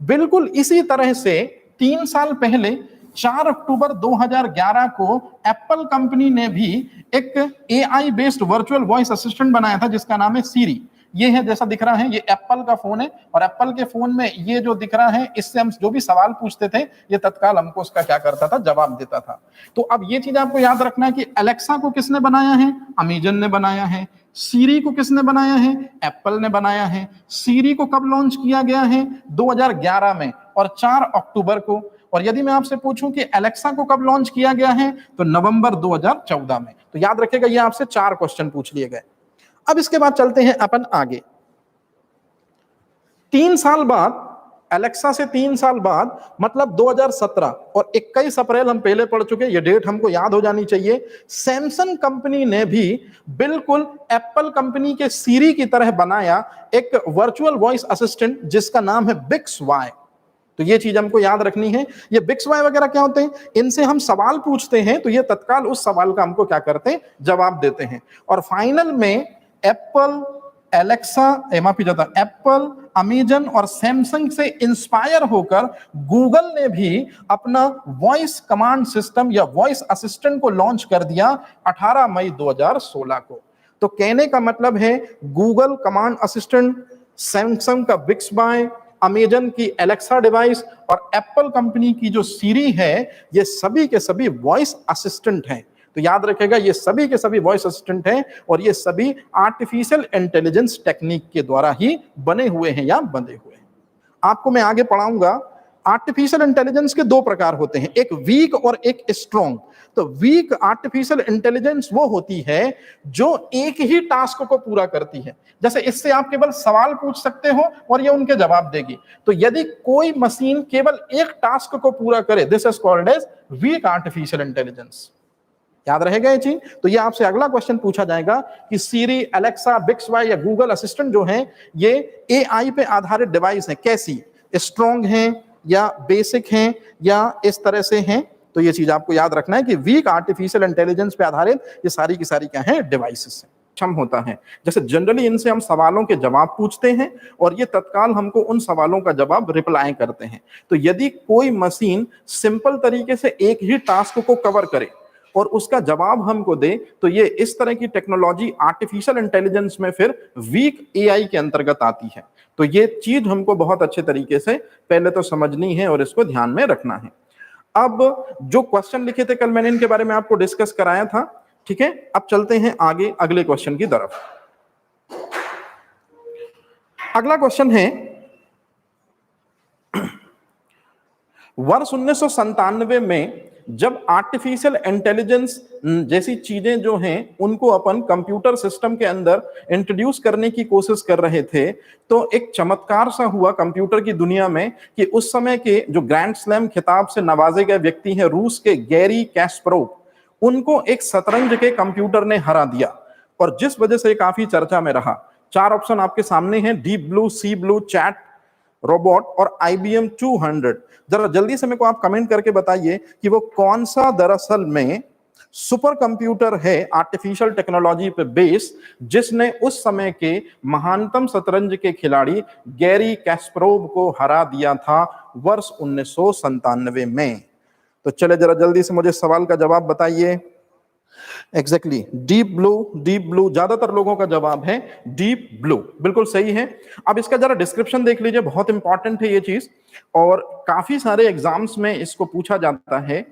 बिल्कुल इसी तरह से 3 साल पहले 4 अक्टूबर 2011 को एप्पल कंपनी ने भी एक AI based virtual voice assistant बनाया था जिसका नाम है सीरी। ये है, जैसा दिख रहा है, ये एप्पल का फोन है, और एप्पल के फोन में ये जो दिख रहा है, इससे हम जो भी सवाल पूछते थे ये तत्काल हमको उसका क्या करता था, जवाब देता था। तो अब ये चीज आपको याद रखना है कि अलेक्सा को किसने बनाया है? अमेजन ने बनाया है। सीरी को किसने बनाया है? एप्पल ने बनाया है। सीरी को कब लॉन्च किया गया है? 2011 में, और 4 अक्टूबर को। और यदि मैं आपसे पूछूं कि अलेक्सा को कब लॉन्च किया गया है, तो नवंबर 2014 में। तो याद रखिएगा, ये आपसे 4 क्वेश्चन पूछ लिए गए। अब इसके बाद चलते हैं अपन आगे। 3 साल बाद, अलेक्सा से 3 साल बाद, मतलब 2017 और 21 अप्रैल हम पहले पढ़ चुके, ये डेट हमको याद हो जानी चाहिए। सैमसंग कंपनी ने भी बिल्कुल एप्पल कंपनी के सीरी की तरह बनाया एक वर्चुअल वॉइस असिस्टेंट जिसका नाम है बिक्स वाई। तो ये चीज हमको याद रखनी है। ये बिक्स वाई वगैरह क्या होते हैं? इनसे हम सवाल पूछते हैं तो ये तत्काल उस सवाल का हमको क्या करते हैं, जवाब देते हैं। और फाइनल में एप्पल, अलेक्सा, माफी चाहता हूं, एप्पल, अमेजन और सैमसंग से इंस्पायर होकर गूगल ने भी अपना वॉइस कमांड सिस्टम या वॉइस असिस्टेंट को लॉन्च कर दिया 18 मई 2016 को। तो कहने का मतलब है, गूगल कमांड असिस्टेंट, सैमसंग का बिक्स वाई, अमेजन की अलेक्सा डिवाइस और एप्पल कंपनी की जो सीरी है, ये सभी के सभी वॉइस असिस्टेंट हैं। तो याद रखेगा, ये सभी के सभी वॉइस असिस्टेंट हैं और ये सभी आर्टिफिशियल इंटेलिजेंस टेक्निक के द्वारा ही बने हुए हैं या बंधे हुए हैं। आपको मैं आगे पढ़ाऊंगा आर्टिफिशियल इंटेलिजेंस के दो प्रकार होते हैं, एक वीक और एक स्ट्रॉन्ग। तो वीक आर्टिफिशियल इंटेलिजेंस वो होती है जो एक ही टास्क को पूरा करती है, जैसे इससे आप केवल सवाल पूछ सकते हो और ये उनके जवाब देगी। तो यदि कोई मशीन केवल एक टास्क को पूरा करे, this is called as weak artificial intelligence. याद रहेगा ये चीज? तो ये आपसे अगला क्वेश्चन पूछा जाएगा कि सीरी, अलेक्सा, बिक्सवाई या गूगल असिस्टेंट जो है ये एआई पे आधारित डिवाइस है, कैसी, स्ट्रॉन्ग है या बेसिक हैं या इस तरह से हैं? तो ये चीज आपको याद रखना है कि वीक आर्टिफिशियल इंटेलिजेंस पे आधारित ये सारी की सारी क्या है, डिवाइसेस हैं। क्षम होता है, जैसे जनरली इनसे हम सवालों के जवाब पूछते हैं और ये तत्काल हमको उन सवालों का जवाब रिप्लाई करते हैं। तो यदि कोई मशीन सिंपल तरीके से एक ही टास्क को कवर करे और उसका जवाब हमको दे, तो ये इस तरह की टेक्नोलॉजी आर्टिफिशियल इंटेलिजेंस में फिर वीक एआई के अंतर्गत आती है। तो ये चीज हमको बहुत अच्छे तरीके से पहले तो समझनी है और इसको ध्यान में रखना है। अब जो क्वेश्चन लिखे थे कल मैंने इनके बारे में आपको डिस्कस कराया था, ठीक है। अब चलते हैं आगे अगले क्वेश्चन की तरफ। अगला क्वेश्चन है, वर्ष 1997 में जब आर्टिफिशियल इंटेलिजेंस जैसी चीजें जो हैं उनको अपन कंप्यूटर सिस्टम के अंदर इंट्रोड्यूस करने की कोशिश कर रहे थे, तो एक चमत्कार सा हुआ कंप्यूटर की दुनिया में कि उस समय के जो ग्रैंड स्लैम खिताब से नवाजे गए व्यक्ति हैं रूस के गैरी कैस्परोव, उनको एक शतरंज के कंप्यूटर ने हरा दिया और जिस वजह से काफी चर्चा में रहा। 4 ऑप्शन आपके सामने हैं, डीप ब्लू, सी ब्लू, चैट रोबोट और IBM 200। जरा जल्दी से मेरे को आप कमेंट करके बताइए कि वो कौन सा दरअसल में सुपर कंप्यूटर है आर्टिफिशियल टेक्नोलॉजी पे बेस, जिसने उस समय के महानतम शतरंज के खिलाड़ी गैरी कैस्परोव को हरा दिया था वर्ष 1997 में। तो चले जरा जल्दी से मुझे सवाल का जवाब बताइए। एग्जैक्टली डीप ब्लू ज्यादातर लोगों का जवाब है डीप ब्लू, बिल्कुल सही है। अब इसका जरा डिस्क्रिप्शन देख लीजिए, बहुत इंपॉर्टेंट है ये चीज और काफी सारे एग्जाम्स में इसको पूछा जाता है।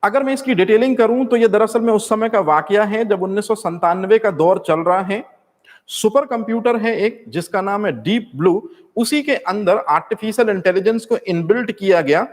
अगर मैं इसकी डिटेलिंग करूं तो ये दरअसल में उस समय का वाकया है जब 1997 का दौर चल रहा है। सुपर कंप्यूटर है एक जिसका नाम है डीप ब्लू, उसी के अंदर आर्टिफिशियल इंटेलिजेंस को इनबिल्ट किया गया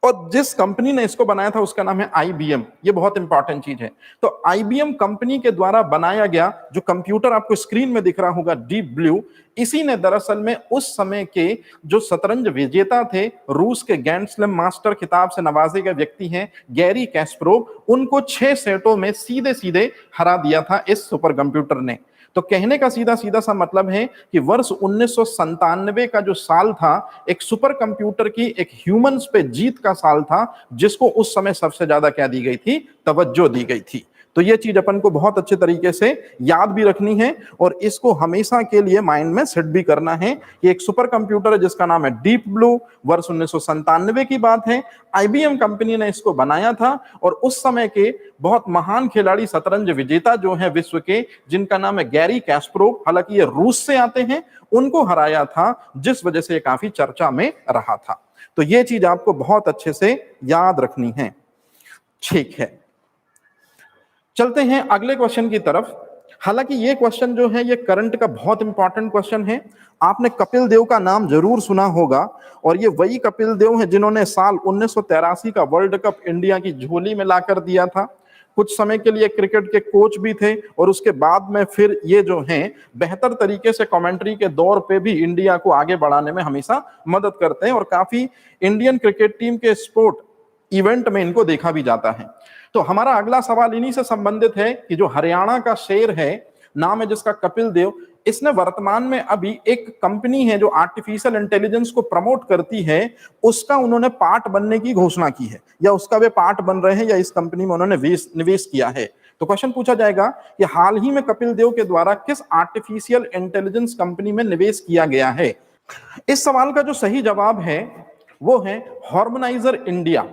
और जिस कंपनी ने इसको बनाया था उसका नाम है IBM। ये बहुत इंपॉर्टेंट चीज है। तो IBM कंपनी के द्वारा बनाया गया जो कंप्यूटर आपको स्क्रीन में दिख रहा होगा डीप ब्लू, इसी ने दरअसल में उस समय के जो शतरंज विजेता थे, रूस के ग्रैंड स्लैम मास्टर खिताब से नवाजे गए व्यक्ति हैं गैरी कैस्परोव, उनको 6 सेटों में सीधे सीधे हरा दिया था इस सुपर कंप्यूटर ने। तो कहने का सीधा सीधा सा मतलब है कि वर्ष 1997 का जो साल था एक सुपर कंप्यूटर की एक ह्यूमंस पे जीत का साल था, जिसको उस समय सबसे ज्यादा क्या दी गई थी, तवज्जो दी गई थी। तो ये चीज अपन को बहुत अच्छे तरीके से याद भी रखनी है और इसको हमेशा के लिए माइंड में सेट भी करना है कि एक सुपर कंप्यूटर है जिसका नाम है डीप ब्लू, वर्ष 1997 की बात है। IBM कंपनी ने इसको बनाया था और उस समय के बहुत महान खिलाड़ी शतरंज विजेता जो है विश्व के, जिनका नाम है गैरी कैस्परोव, हालांकि ये रूस से आते हैं, उनको हराया था, जिस वजह से ये काफी चर्चा में रहा था। तो ये चीज आपको बहुत अच्छे से याद रखनी है, ठीक है। चलते हैं अगले क्वेश्चन की तरफ। हालांकि ये क्वेश्चन जो है ये करंट का बहुत इंपॉर्टेंट क्वेश्चन है। आपने कपिल देव का नाम जरूर सुना होगा और ये वही कपिल देव है जिन्होंने साल 1983 का वर्ल्ड कप इंडिया की झोली में लाकर दिया था। कुछ समय के लिए क्रिकेट के कोच भी थे और उसके बाद में फिर ये जो हैं बेहतर तरीके से कमेंट्री के दौर पे भी इंडिया को आगे बढ़ाने में हमेशा मदद करते हैं और काफी इंडियन क्रिकेट टीम के स्पोर्ट इवेंट में इनको देखा भी जाता है। तो हमारा अगला सवाल इन्हीं से संबंधित है कि जो हरियाणा का शेर है, नाम है जिसका कपिल देव, इसने वर्तमान में अभी एक कंपनी है जो आर्टिफिशियल इंटेलिजेंस को प्रमोट करती है, उसका उन्होंने पार्ट बनने की घोषणा की है या उसका वे पार्ट बन रहे हैं या इस कंपनी में उन्होंने निवेश किया है। तो क्वेश्चन पूछा जाएगा कि हाल ही में कपिल देव के द्वारा किस आर्टिफिशियल इंटेलिजेंस कंपनी में निवेश किया गया है। इस सवाल का जो सही जवाब है वो है हार्मोनाइजर इंडिया।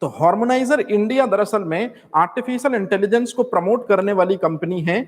तो हार्मोनाइजर इंडिया दरअसल में आर्टिफिशियल इंटेलिजेंस को प्रमोट करने वाली कंपनी है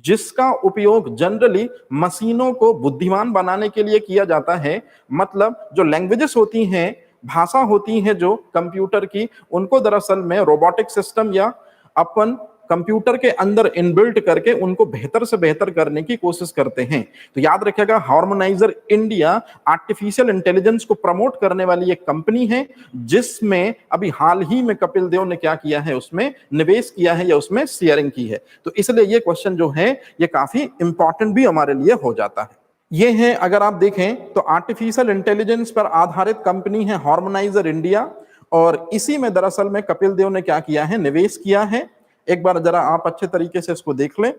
जिसका उपयोग जनरली मशीनों को बुद्धिमान बनाने के लिए किया जाता है। मतलब जो लैंग्वेजेस होती हैं, भाषा होती हैं जो कंप्यूटर की, उनको दरअसल में रोबोटिक सिस्टम या अपन कंप्यूटर के अंदर इनबिल्ट करके उनको बेहतर से बेहतर करने की कोशिश करते हैं। तो याद रखिएगा, हार्मोनाइजर इंडिया आर्टिफिशियल इंटेलिजेंस को प्रमोट करने वाली एक कंपनी है, जिसमें अभी हाल ही में कपिल देव ने क्या किया है, उसमें निवेश किया है या उसमें शेयरिंग की है। तो इसलिए ये क्वेश्चन जो है ये काफी इंपॉर्टेंट भी हमारे लिए हो जाता है। ये है, अगर आप देखें तो आर्टिफिशियल इंटेलिजेंस पर आधारित कंपनी है हार्मोनाइजर इंडिया, और इसी में दरअसल में कपिल देव ने क्या किया है, निवेश किया है। एक बार जरा आप अच्छे तरीके से इसको देख लें।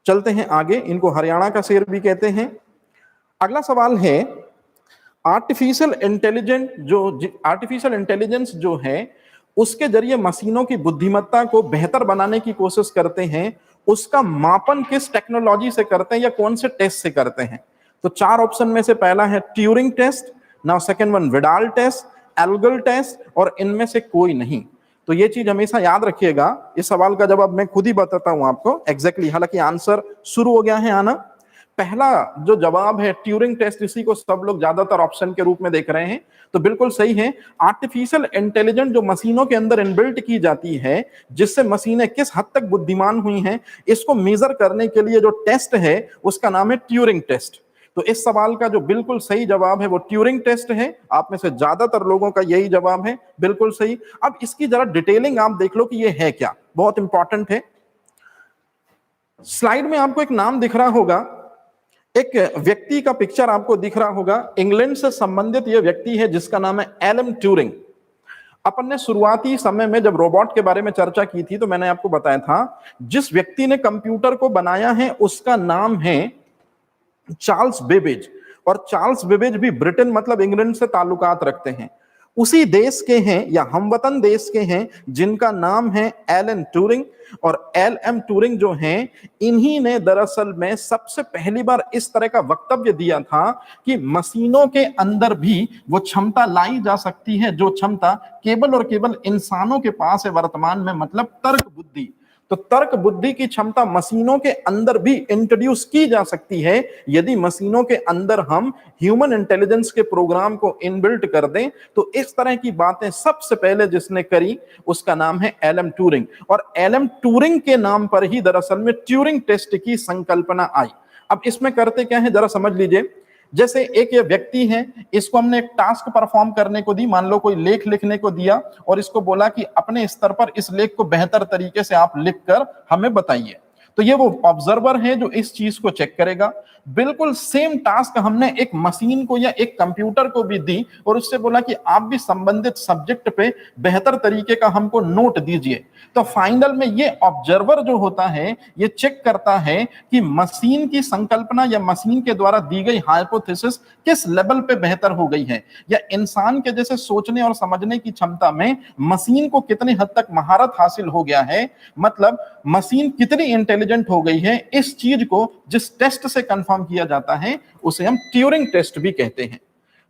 चलते हैं आगे, इनको हरियाणा का शेर भी कहते हैं। अगला सवाल है, आर्टिफिशियल इंटेलिजेंस जो है उसके जरिए मशीनों की बुद्धिमत्ता को बेहतर बनाने की कोशिश करते हैं, उसका मापन किस टेक्नोलॉजी से करते हैं या कौन से टेस्ट से करते हैं? तो 4 ऑप्शन में से पहला है Turing test, now second one Vidal test, Algol test, और इनमें से कोई नहीं। तो ये चीज हमेशा याद रखिएगा। इस सवाल का जवाब मैं खुद ही बताता हूं आपको एग्जैक्टली, हालांकि आंसर शुरू हो गया है आना। पहला जो जवाब है ट्यूरिंग टेस्ट, इसी को सब लोग ज्यादातर ऑप्शन के रूप में देख रहे हैं, तो बिल्कुल सही है। आर्टिफिशियल इंटेलिजेंस जो मशीनों के अंदर इनबिल्ट की जाती है, जिससे मशीनें किस हद तक बुद्धिमान हुई हैं, इसको मेजर करने के लिए जो टेस्ट है उसका नाम है ट्यूरिंग टेस्ट। तो इस सवाल का जो बिल्कुल सही जवाब है वो ट्यूरिंग टेस्ट है। आप में से ज्यादातर लोगों का यही जवाब है, बिल्कुल सही। अब इसकी जरा डिटेलिंग आप देख लो कि ये है क्या, बहुत इंपॉर्टेंट है। स्लाइड में आपको एक नाम दिख रहा होगा, एक व्यक्ति का पिक्चर आपको दिख रहा होगा। इंग्लैंड से संबंधित यह व्यक्ति है जिसका नाम है एलन ट्यूरिंग। अपन ने शुरुआती समय में जब रोबोट के बारे में चर्चा की थी तो मैंने आपको बताया था, जिस व्यक्ति ने कंप्यूटर को बनाया है उसका नाम है चार्ल्स बेबेज। और चार्ल्स बेबेज भी ब्रिटेन मतलब इंग्लैंड से ताल्लुकात रखते हैं। उसी देश के हैं या हमवतन देश के हैं जिनका नाम है एलन ट्यूरिंग। और एल एम ट्यूरिंग जो हैं, इन्हीं ने दरअसल में सबसे पहली बार इस तरह का वक्तव्य दिया था कि मशीनों के अंदर भी वो क्षमता लाई जा सकती है जो क्षमता केवल और केवल इंसानों के पास है वर्तमान में, मतलब तर्क बुद्धि। तो तर्क बुद्धि की क्षमता मशीनों के अंदर भी इंट्रोड्यूस की जा सकती है यदि मशीनों के अंदर हम ह्यूमन इंटेलिजेंस के प्रोग्राम को इनबिल्ट कर दें। तो इस तरह की बातें सबसे पहले जिसने करी उसका नाम है एलन ट्यूरिंग। और एलन ट्यूरिंग के नाम पर ही दरअसल में ट्यूरिंग टेस्ट की संकल्पना आई। अब इसमें करते क्या है जरा समझ लीजिए। जैसे एक ये व्यक्ति है, इसको हमने एक टास्क परफॉर्म करने को दी, मान लो कोई लेख लिखने को दिया और इसको बोला कि अपने स्तर पर इस लेख को बेहतर तरीके से आप लिखकर हमें बताइए। तो ये वो ऑब्जर्वर है जो इस चीज को चेक करेगा। बिल्कुल सेम टास्क हमने एक मशीन को या एक कंप्यूटर को भी दी और उससे बोला कि आप भी संबंधित सब्जेक्ट पे बेहतर तरीके का हमको नोट दीजिए। तो फाइनल में ये ऑब्जर्वर जो होता है ये चेक करता है कि मशीन की संकल्पना या मशीन के द्वारा दी गई हाइपोथेसिस किस लेवल पे बेहतर हो गई है, या इंसान के जैसे सोचने और समझने की क्षमता में मशीन को कितनी हद तक महारत हासिल हो गया है, मतलब मशीन कितनी इंटेलिजेंट हो गई है। इस चीज को जिस टेस्ट से कंफर्म किया जाता है उसे हम ट्यूरिंग टेस्ट भी कहते हैं।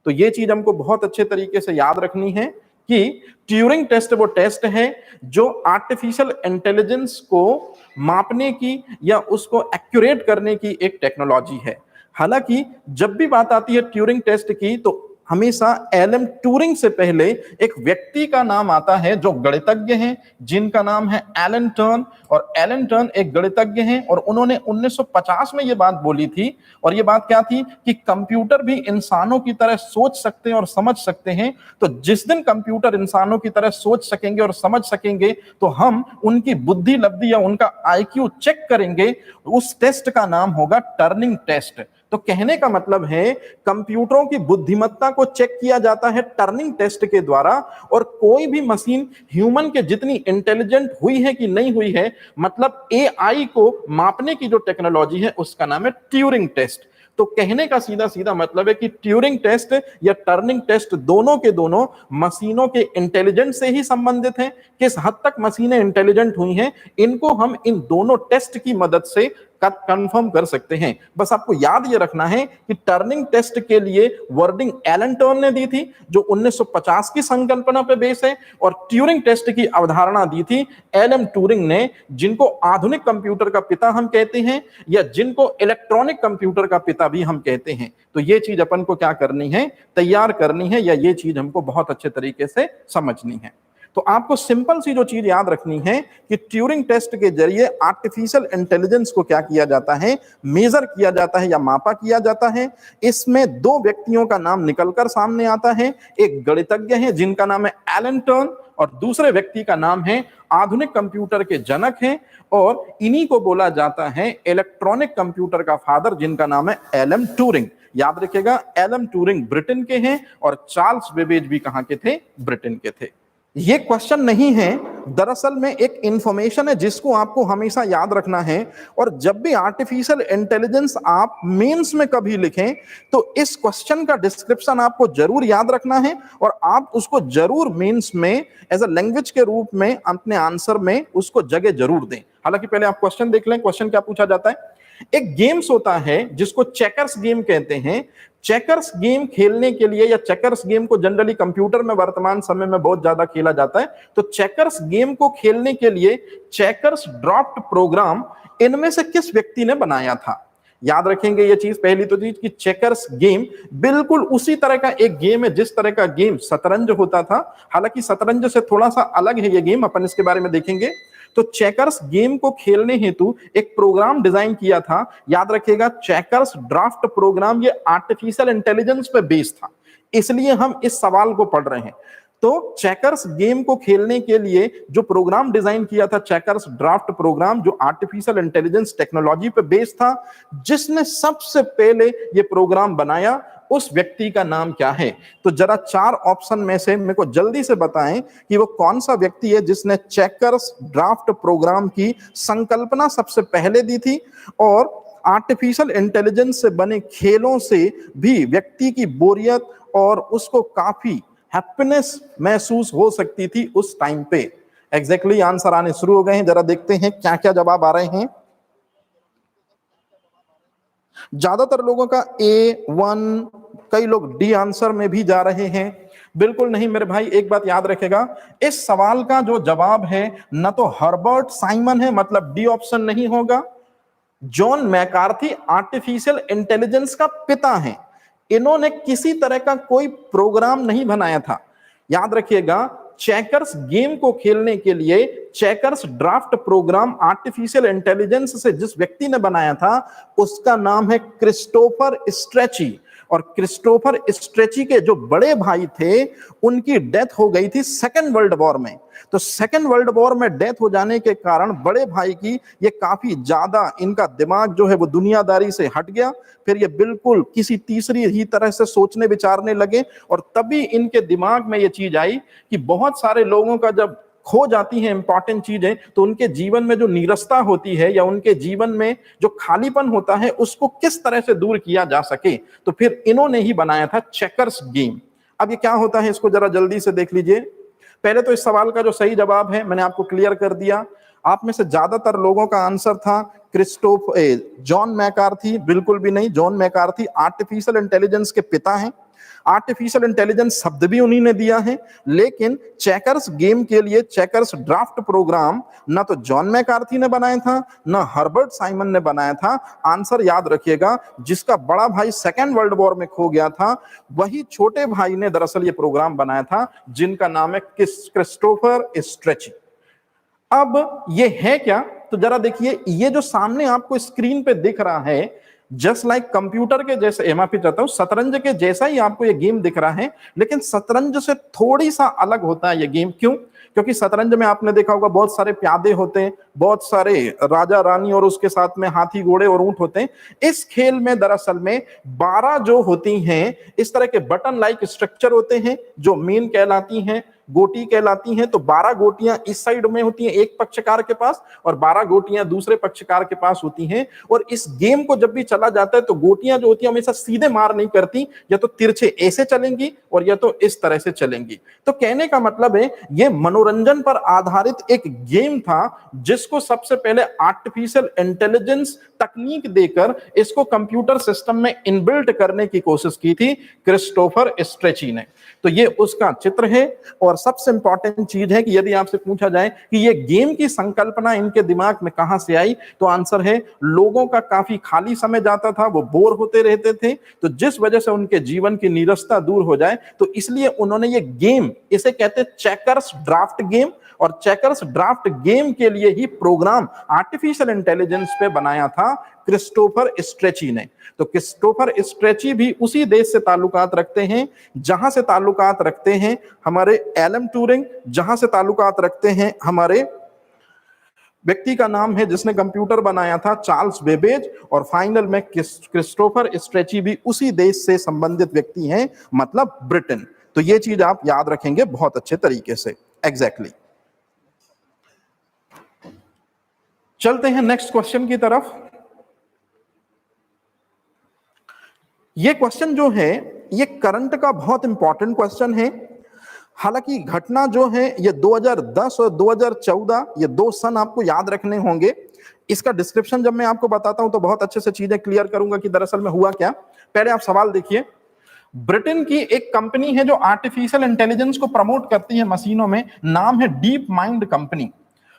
तो ये चीज हमको बहुत अच्छे तरीके से याद रखनी है कि ट्यूरिंग टेस्ट वो टेस्ट है जो आर्टिफिशियल इंटेलिजेंस को मापने की या उसको एक्यूरेट करने की एक टेक्नोलॉजी है। हालांकि जब भी बात आती है ट्यूरिंग टेस्ट की तो हमेशा एलन ट्यूरिंग से पहले एक व्यक्ति का नाम आता है जो गणितज्ञ हैं, जिनका नाम है एलन टर्न। और एलन टर्न एक गणितज्ञ हैं और उन्होंने 1950 में ये बात बोली थी। और ये बात क्या थी कि कंप्यूटर भी इंसानों की तरह सोच सकते हैं और समझ सकते हैं। तो जिस दिन कंप्यूटर इंसानों की तरह सोच सकेंगे और समझ सकेंगे तो हम उनकी बुद्धि लब्धि या उनका आईक्यू चेक करेंगे। उस टेस्ट का नाम होगा टर्निंग टेस्ट। तो कहने का मतलब है कंप्यूटरों की बुद्धिमत्ता को चेक किया जाता है टर्निंग टेस्ट के द्वारा। और कोई भी मशीन ह्यूमन के जितनी इंटेलिजेंट हुई है कि नहीं हुई है, मतलब एआई को मापने की जो टेक्नोलॉजी है उसका नाम है ट्यूरिंग टेस्ट। तो कहने का सीधा सीधा मतलब है कि ट्यूरिंग टेस्ट या टर्निंग टेस्ट दोनों के दोनों मशीनों के इंटेलिजेंस से ही संबंधित हैं। किस हद तक मशीनें इंटेलिजेंट हुई हैं, इनको हम इन दोनों टेस्ट की मदद से कंफर्म कर सकते हैं। बस आपको याद ये रखना है कि टर्निंग टेस्ट के लिए वर्डिंग एलन टर्न ने दी थी जो 1950 की संकल्पना पे बेस है, और ट्यूरिंग टेस्ट की अवधारणा दी थी एलन ट्यूरिंग ने, जिनको आधुनिक कंप्यूटर का पिता हम कहते हैं या जिनको इलेक्ट्रॉनिक कंप्यूटर का पिता भी हम कहते हैं। तो ये चीज अपन को क्या करनी है, तैयार करनी है, या ये चीज हमको बहुत अच्छे तरीके से समझनी है। तो आपको सिंपल सी जो चीज याद रखनी है कि ट्यूरिंग टेस्ट के जरिए आर्टिफिशियल इंटेलिजेंस को क्या किया जाता है, मेजर किया जाता है या मापा किया जाता है। इसमें दो व्यक्तियों का नाम निकलकर सामने आता है, एक गणितज्ञ है जिनका नाम है एलन टर्न और दूसरे व्यक्ति का नाम है आधुनिक कंप्यूटर के जनक हैं और इन्हीं को बोला जाता है इलेक्ट्रॉनिक कंप्यूटर का फादर जिनका नाम है एलन ट्यूरिंग। याद रखिएगा एलन ट्यूरिंग ब्रिटेन के हैं और चार्ल्स बेबेज भी कहां के थे, ब्रिटेन के थे। ये क्वेश्चन नहीं है, दरअसल में एक इंफॉर्मेशन है जिसको आपको हमेशा याद रखना है। और जब भी आर्टिफिशियल इंटेलिजेंस आप मेंस में कभी लिखें तो इस क्वेश्चन का डिस्क्रिप्शन आपको जरूर याद रखना है और आप उसको जरूर मेंस में एज अ लैंग्वेज के रूप में अपने आंसर में उसको जगह जरूर दें। हालांकि पहले आप क्वेश्चन देख लें, क्वेश्चन क्या पूछा जाता है। एक गेम्स होता है जिसको चेकर्स गेम कहते हैं। चेकर्स गेम खेलने के लिए या चेकर्स गेम को जनरली कंप्यूटर में वर्तमान समय में बहुत ज्यादा खेला जाता है। तो चेकर्स गेम को खेलने के लिए चेकर्स ड्राफ्ट प्रोग्राम इनमें से किस व्यक्ति ने बनाया था? याद रखेंगे ये चीज, पहली तो चीज कि चेकर्स गेम बिल्कुल उसी तरह का एक गेम है जिस तरह का गेम शतरंज होता था। हालांकि शतरंज से थोड़ा सा अलग है ये गेम, अपन इसके बारे में देखेंगे। तो चेकर्स गेम को खेलने हेतु एक प्रोग्राम डिजाइन किया था। याद रखिएगा चेकर्स ड्राफ्ट प्रोग्राम ये आर्टिफिशियल इंटेलिजेंस पे बेस्ड था, इसलिए हम इस सवाल को पढ़ रहे हैं। तो चेकर्स गेम को खेलने के लिए जो प्रोग्राम डिजाइन किया था चेकर्स ड्राफ्ट प्रोग्राम, जो आर्टिफिशियल इंटेलिजेंस टेक्नोलॉजी पे बेस्ड था, जिसने सबसे पहले ये प्रोग्राम बनाया उस व्यक्ति का नाम क्या है? तो जरा चार ऑप्शन में से मेरे को जल्दी से बताएं कि वो कौन सा व्यक्ति है जिसने चेकर्स ड्राफ्ट प्रोग्राम की संकल्पना सबसे पहले दी थी और आर्टिफिशियल इंटेलिजेंस से बने खेलों से भी व्यक्ति की बोरियत और उसको काफी हैप्पीनेस महसूस हो सकती थी उस टाइम पे। एग्जैक्टली आंसर आने शुरू हो गए हैं, जरा देखते हैं क्या क्या जवाब आ रहे हैं। ज्यादातर लोगों का A1, कई लोग डी आंसर में भी जा रहे हैं। बिल्कुल नहीं मेरे भाई, एक बात याद रखेगा, इस सवाल का जो जवाब है न तो हर्बर्ट साइमन है, मतलब डी ऑप्शन नहीं होगा। जॉन मैकार्थी आर्टिफिशियल इंटेलिजेंस का पिता है, इन्होंने किसी तरह का कोई प्रोग्राम नहीं बनाया था। याद रखिएगा चेकर्स गेम को खेलने के लिए checkers draft program artificial intelligence से जिस व्यक्ति ने बनाया था उसका नाम है क्रिस्टोफर स्ट्रेची। और क्रिस्टोफर स्ट्रेची के जो बड़े भाई थे उनकी डेथ हो गई थी सेकेंड वर्ल्ड वॉर में। तो सेकेंड वर्ल्ड वॉर में डेथ हो जाने के कारण बड़े भाई की ये काफी ज्यादा, इनका दिमाग जो है वो दुनियादारी से हट गया। फिर ये बिल्कुल किसी तीसरी ही तरह से सोचने विचारने लगे और तभी इनके दिमाग में ये चीज आई कि बहुत सारे लोगों का जब खो जाती हैं इंपॉर्टेंट चीजें तो उनके जीवन में जो नीरसता होती है या उनके जीवन में जो खालीपन होता है उसको किस तरह से दूर किया जा सके। तो फिर इन्होंने ही बनाया था चेकर्स गेम। अब ये क्या होता है इसको जरा जल्दी से देख लीजिए। पहले तो इस सवाल का जो सही जवाब है मैंने आपको क्लियर कर दिया। आप में से ज्यादातर लोगों का आंसर था जॉन मैकार्थी। बिल्कुल भी नहीं, जॉन मैकार्थी आर्टिफिशियल इंटेलिजेंस के पिता हैं। आर्टिफिशियल इंटेलिजेंस शब्द भी उन्हीं ने दिया है, लेकिन चेकर्स गेम के लिए चेकर्स ड्राफ्ट प्रोग्राम ना तो जॉन मैकार्थी ने बनाया था ना हर्बर्ट साइमन ने बनाया था। आंसर याद रखिएगा, जिसका बड़ा भाई सेकेंड वर्ल्ड वॉर में खो गया था वही छोटे भाई ने दरअसल ये प्रोग्राम बनाया था जिनका नाम है क्रिस्टोफर स्ट्रेची। अब ये है क्या, तो जरा देखिए, ये जो सामने आपको स्क्रीन पे दिख रहा है जस्ट लाइक कंप्यूटर के जैसे, माफी चाहता हूं, शतरंज के जैसा ही आपको ये गेम दिख रहा है, लेकिन शतरंज से थोड़ी सा अलग होता है ये गेम। क्यों? क्योंकि शतरंज में आपने देखा होगा बहुत सारे प्यादे होते हैं, बहुत सारे राजा रानी और उसके साथ में हाथी घोड़े और ऊंट होते हैं। इस खेल में दरअसल में 12 जो होती हैं इस तरह के बटन लाइक स्ट्रक्चर होते हैं जो मेन कहलाती हैं, गोटी कहलाती हैं। तो 12 गोटियां इस साइड में होती हैं एक पक्षकार के पास और 12 गोटियां दूसरे पक्षकार के पास होती हैं। और इस गेम को जब भी चला जाता है तो गोटियां जो होती हैं हमेशा सीधे मार नहीं करती, या तो तिरछे ऐसे चलेंगी और या तो इस तरह से चलेंगी। तो कहने का मतलब है ये मनोरंजन पर आधारित एक गेम था जिस जिसको सबसे पहले आर्टिफिशियल इंटेलिजेंस तकनीक देकर इसको कंप्यूटर सिस्टम में इनबिल्ट करने की कोशिश की थी क्रिस्टोफर स्ट्रेची ने। तो ये उसका चित्र है। और सबसे इंपॉर्टेंट चीज है कि यदि आपसे पूछा जाए कि ये गेम की संकल्पना इनके दिमाग में कहां से आई, तो आंसर है लोगों का काफी खाली समय जाता था, वो बोर होते रहते थे, तो जिस वजह से उनके जीवन की नीरसता दूर हो जाए, तो इसलिए उन्होंने ये गेम, इसे कहते हैं चेकर्स ड्राफ्ट गेम, और चेकर्स ड्राफ्ट गेम के लिए ही प्रोग्राम आर्टिफिशियल इंटेलिजेंस पे बनाया था क्रिस्टोफर स्ट्रेची ने। तो क्रिस्टोफर स्ट्रेची भी उसी देश से ताल्लुकात रखते हैं जहां से ताल्लुकात रखते हैं हमारे एलन ट्यूरिंग, जहां से ताल्लुकात रखते हैं हमारे व्यक्ति का नाम है जिसने कंप्यूटर बनाया था चार्ल्स बेबेज, और फाइनल में क्रिस्टोफर स्ट्रेची भी उसी देश से संबंधित व्यक्ति हैं, मतलब ब्रिटेन। तो ये चीज आप याद रखेंगे बहुत अच्छे तरीके से। एग्जैक्टली चलते हैं नेक्स्ट क्वेश्चन की तरफ। ये क्वेश्चन जो है ये करंट का बहुत इंपॉर्टेंट क्वेश्चन है। हालांकि घटना जो है ये 2010 और 2014, ये 2 सन आपको याद रखने होंगे। इसका डिस्क्रिप्शन जब मैं आपको बताता हूं तो बहुत अच्छे से चीजें क्लियर करूंगा कि दरअसल में हुआ क्या। पहले आप सवाल देखिए, ब्रिटेन की एक कंपनी है जो आर्टिफिशियल इंटेलिजेंस को प्रमोट करती है मशीनों में, नाम है डीप माइंड कंपनी।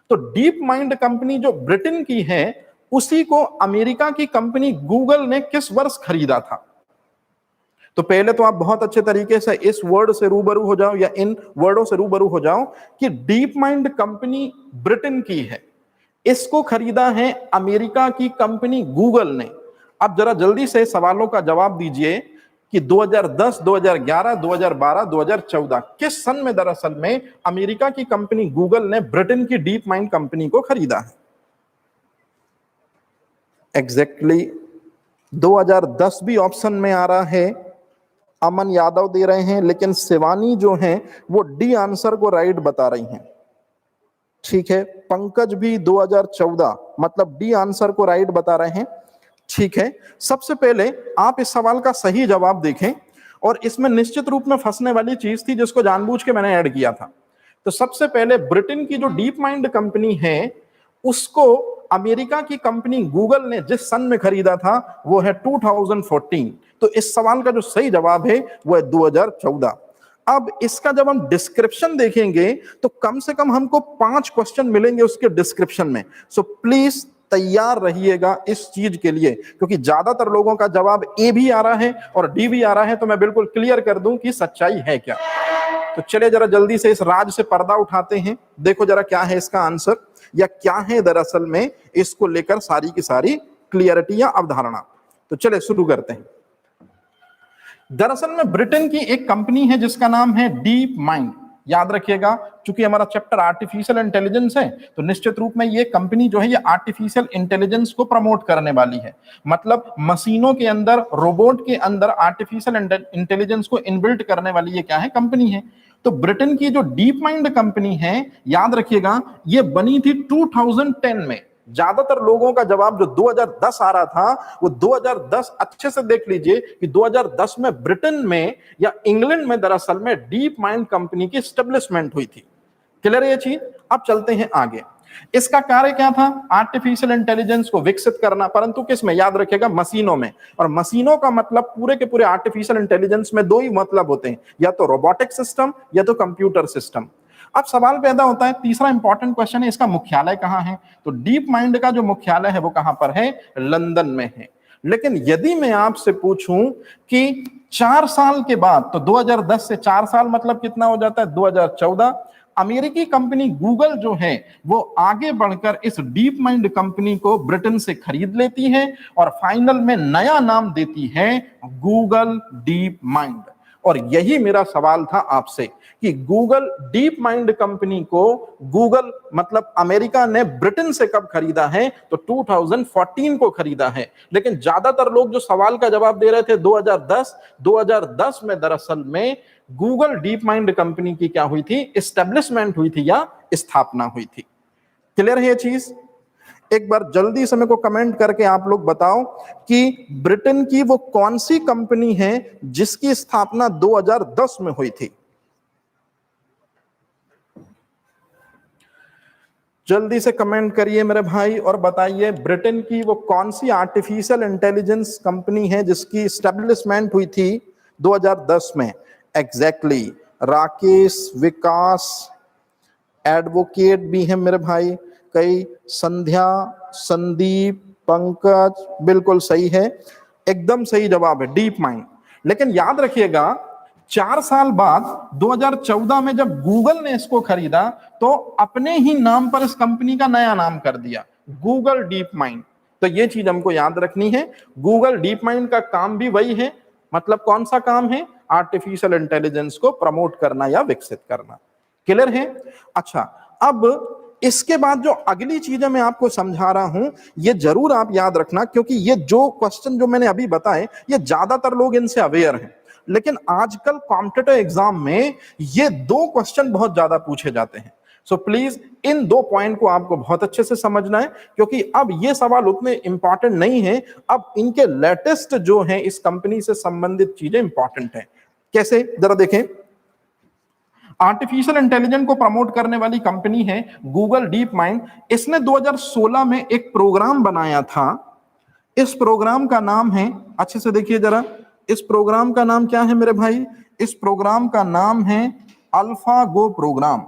तो डीप माइंड कंपनी जो ब्रिटेन की है, उसी को अमेरिका की कंपनी गूगल ने किस वर्ष खरीदा था? तो पहले तो आप बहुत अच्छे तरीके से इस वर्ड से रूबरू हो जाओ या इन वर्डों से रूबरू हो जाओ कि डीप माइंड कंपनी ब्रिटेन की है, इसको खरीदा है अमेरिका की कंपनी गूगल ने। अब जरा जल्दी से सवालों का जवाब दीजिए कि 2010, 2011, 2012, 2014 किस सन में दरअसल में अमेरिका की कंपनी गूगल ने ब्रिटेन की डीप माइंड कंपनी को खरीदा है? एग्जैक्टली 2010 भी ऑप्शन में आ रहा है, अमन यादव दे रहे हैं, लेकिन शिवानी जो हैं वो डी आंसर को राइट बता रही हैं। ठीक है, पंकज भी 2014 मतलब डी आंसर को राइट बता रहे हैं। ठीक है, सबसे पहले आप इस सवाल का सही जवाब देखें, और इसमें निश्चित रूप में फंसने वाली चीज थी जिसको जानबूझ के मैंने ऐड किया था। तो सबसे पहले ब्रिटेन की जो डीप माइंड कंपनी है उसको अमेरिका की कंपनी गूगल ने जिस सन में खरीदा था वो है 2014। तो इस सवाल का जो सही जवाब है वो है 2014। अब इसका जब हम डिस्क्रिप्शन देखेंगे तो कम से कम हमको 5 क्वेश्चन मिलेंगे उसके डिस्क्रिप्शन में। सो प्लीज तैयार रहिएगा इस चीज के लिए, क्योंकि ज्यादातर लोगों का जवाब ए भी आ रहा है और डी भी आ रहा है, तो मैं बिल्कुल क्लियर कर दूं कि सच्चाई है क्या। तो चलिए जरा जल्दी से इस राज से पर्दा उठाते हैं, देखो जरा क्या है इसका आंसर, या क्या है दरअसल में इसको लेकर सारी की सारी क्लियरिटी या अवधारणा। तो चलिए शुरू करते हैं। दरअसल में ब्रिटेन की एक कंपनी है जिसका नाम है डीप माइंड। याद रखिएगा, चूंकि हमारा चैप्टर आर्टिफिशियल इंटेलिजेंस है, तो निश्चित रूप में ये कंपनी जो है ये आर्टिफिशियल इंटेलिजेंस को प्रमोट करने वाली है। मतलब मशीनों के अंदर, रोबोट के अंदर आर्टिफिशियल इंटेलिजेंस को इनबिल्ट करने वाली ये क्या है, कंपनी है। तो ब्रिटेन की जो डीप माइंड कंपनी है, याद रखिएगा, ये बनी थी 2010 में। ज्यादातर लोगों का जवाब जो 2010 आ रहा था वो 2010, अच्छे से देख लीजिए कि 2010 में ब्रिटेन में या इंग्लैंड में दरअसल में डीप माइंड कंपनी की एस्टेब्लिशमेंट हुई थी। क्लियर है ये चीज? अब चलते हैं आगे। इसका कार्य क्या था? आर्टिफिशियल इंटेलिजेंस को विकसित करना, परंतु किस में? याद रखिएगा, मशीनों में। और मशीनों का मतलब पूरे के पूरे आर्टिफिशियल इंटेलिजेंस में 2 ही मतलब होते हैं, या तो रोबोटिक सिस्टम या तो कंप्यूटर सिस्टम। अब सवाल पैदा होता है, तीसरा इंपॉर्टेंट क्वेश्चन है, इसका मुख्यालय कहां है? तो डीप माइंड का जो मुख्यालय है वो कहां पर है? लंदन में है। लेकिन यदि मैं आपसे पूछूं कि 4 साल के बाद, तो 2010 से 4 साल मतलब कितना हो जाता है? 2014। अमेरिकी कंपनी गूगल जो है वो आगे बढ़कर इस डीप माइंड कंपनी को ब्रिटेन से खरीद लेती है और फाइनल में नया नाम देती है गूगल डीप माइंड। और यही मेरा सवाल था आपसे कि गूगल डीप माइंड कंपनी को गूगल मतलब अमेरिका ने ब्रिटेन से कब खरीदा है? तो 2014 को खरीदा है। लेकिन ज्यादातर लोग जो सवाल का जवाब दे रहे थे 2010 में दरअसल में गूगल डीप माइंड कंपनी की क्या हुई थी? एस्टेब्लिशमेंट हुई थी या स्थापना हुई थी। क्लियर है ये चीज? एक बार जल्दी से मेरे को कमेंट करके आप लोग बताओ कि ब्रिटेन की वो कौन सी कंपनी है जिसकी स्थापना 2010 में हुई थी। जल्दी से कमेंट करिए मेरे भाई और बताइए ब्रिटेन की वो कौन सी आर्टिफिशियल इंटेलिजेंस कंपनी है जिसकी एस्टेब्लिशमेंट हुई थी 2010 में। एग्जैक्टली राकेश विकास एडवोकेट भी है मेरे भाई, कई संध्या संदीप पंकज, बिल्कुल सही है, एकदम सही जवाब है डीप माइंड। लेकिन याद रखिएगा 4 साल बाद 2014 में जब गूगल ने इसको खरीदा तो अपने ही नाम पर इस कंपनी का नया नाम कर दिया, गूगल डीप माइंड। तो ये चीज हमको याद रखनी है, गूगल डीप माइंड का काम भी वही है। मतलब कौन सा काम है? आर्टिफिशियल इंटेलिजेंस को प्रमोट करना या विकसित करना। क्लियर है? अच्छा, अब इसके बाद जो अगली चीजें मैं आपको समझा रहा हूं ये जरूर आप याद रखना, क्योंकि ये जो क्वेश्चन जो मैंने अभी बताए ये ज्यादातर लोग इनसे अवेयर हैं, लेकिन आजकल कॉम्पिटिटिव एग्जाम में ये 2 क्वेश्चन बहुत ज्यादा पूछे जाते हैं। सो प्लीज इन 2 पॉइंट को आपको बहुत अच्छे से समझना है, क्योंकि अब ये सवाल उतने इंपॉर्टेंट नहीं है, अब इनके लेटेस्ट जो है इस कंपनी से संबंधित चीजें इंपॉर्टेंट है। कैसे? जरा देखें। आर्टिफिशियल इंटेलिजेंस को प्रमोट करने वाली कंपनी है गूगल डीप माइंड। इसने 2016 में एक प्रोग्राम बनाया था। इस प्रोग्राम का नाम है, अच्छे से देखिए जरा, इस प्रोग्राम का नाम क्या है मेरे भाई? इस प्रोग्राम का नाम है अल्फा गो प्रोग्राम।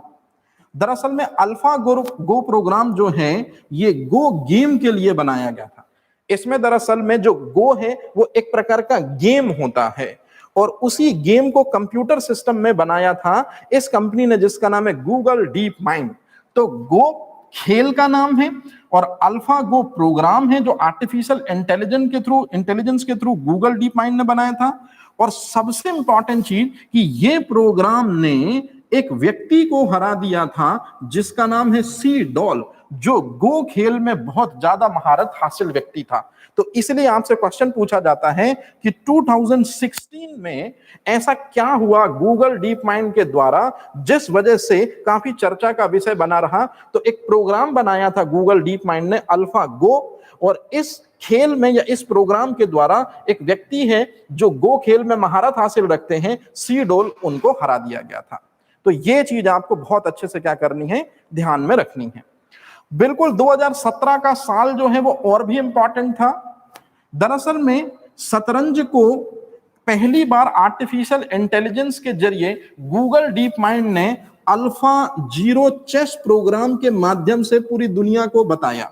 दरअसल में अल्फा गो प्रोग्राम जो है ये गो गेम के लिए बनाया गया था। इसमें दरअसल में जो गो है वो एक प्रकार का गेम होता है और उसी गेम को कंप्यूटर सिस्टम में बनाया था इस कंपनी ने जिसका नाम है गूगल डीप माइंड। तो गो खेल का नाम है और अल्फा गो प्रोग्राम है जो आर्टिफिशियल इंटेलिजेंस के थ्रू गूगल डीप माइंड ने बनाया था। और सबसे इंपॉर्टेंट चीज कि ये प्रोग्राम ने एक व्यक्ति को हरा दिया था जिसका नाम है सी डॉल, जो गो खेल में बहुत ज्यादा महारत हासिल व्यक्ति था। तो इसलिए आपसे क्वेश्चन पूछा जाता है कि 2016 में ऐसा क्या हुआ गूगल डीप माइंड के द्वारा जिस वजह से काफी चर्चा का विषय बना रहा। तो एक प्रोग्राम बनाया था गूगल डीप माइंड ने अल्फा गो, और इस खेल में या इस प्रोग्राम के द्वारा एक व्यक्ति है जो गो खेल में महारत हासिल रखते हैं, सी डोल, उनको हरा दिया गया था। तो ये चीज आपको बहुत अच्छे से क्या करनी है, ध्यान में रखनी है। बिल्कुल 2017 का साल जो है वो और भी इंपॉर्टेंट था। दरअसल में शतरंज को पहली बार आर्टिफिशियल इंटेलिजेंस के जरिए गूगल डीप माइंड ने अल्फा जीरो चेस प्रोग्राम के माध्यम से पूरी दुनिया को बताया।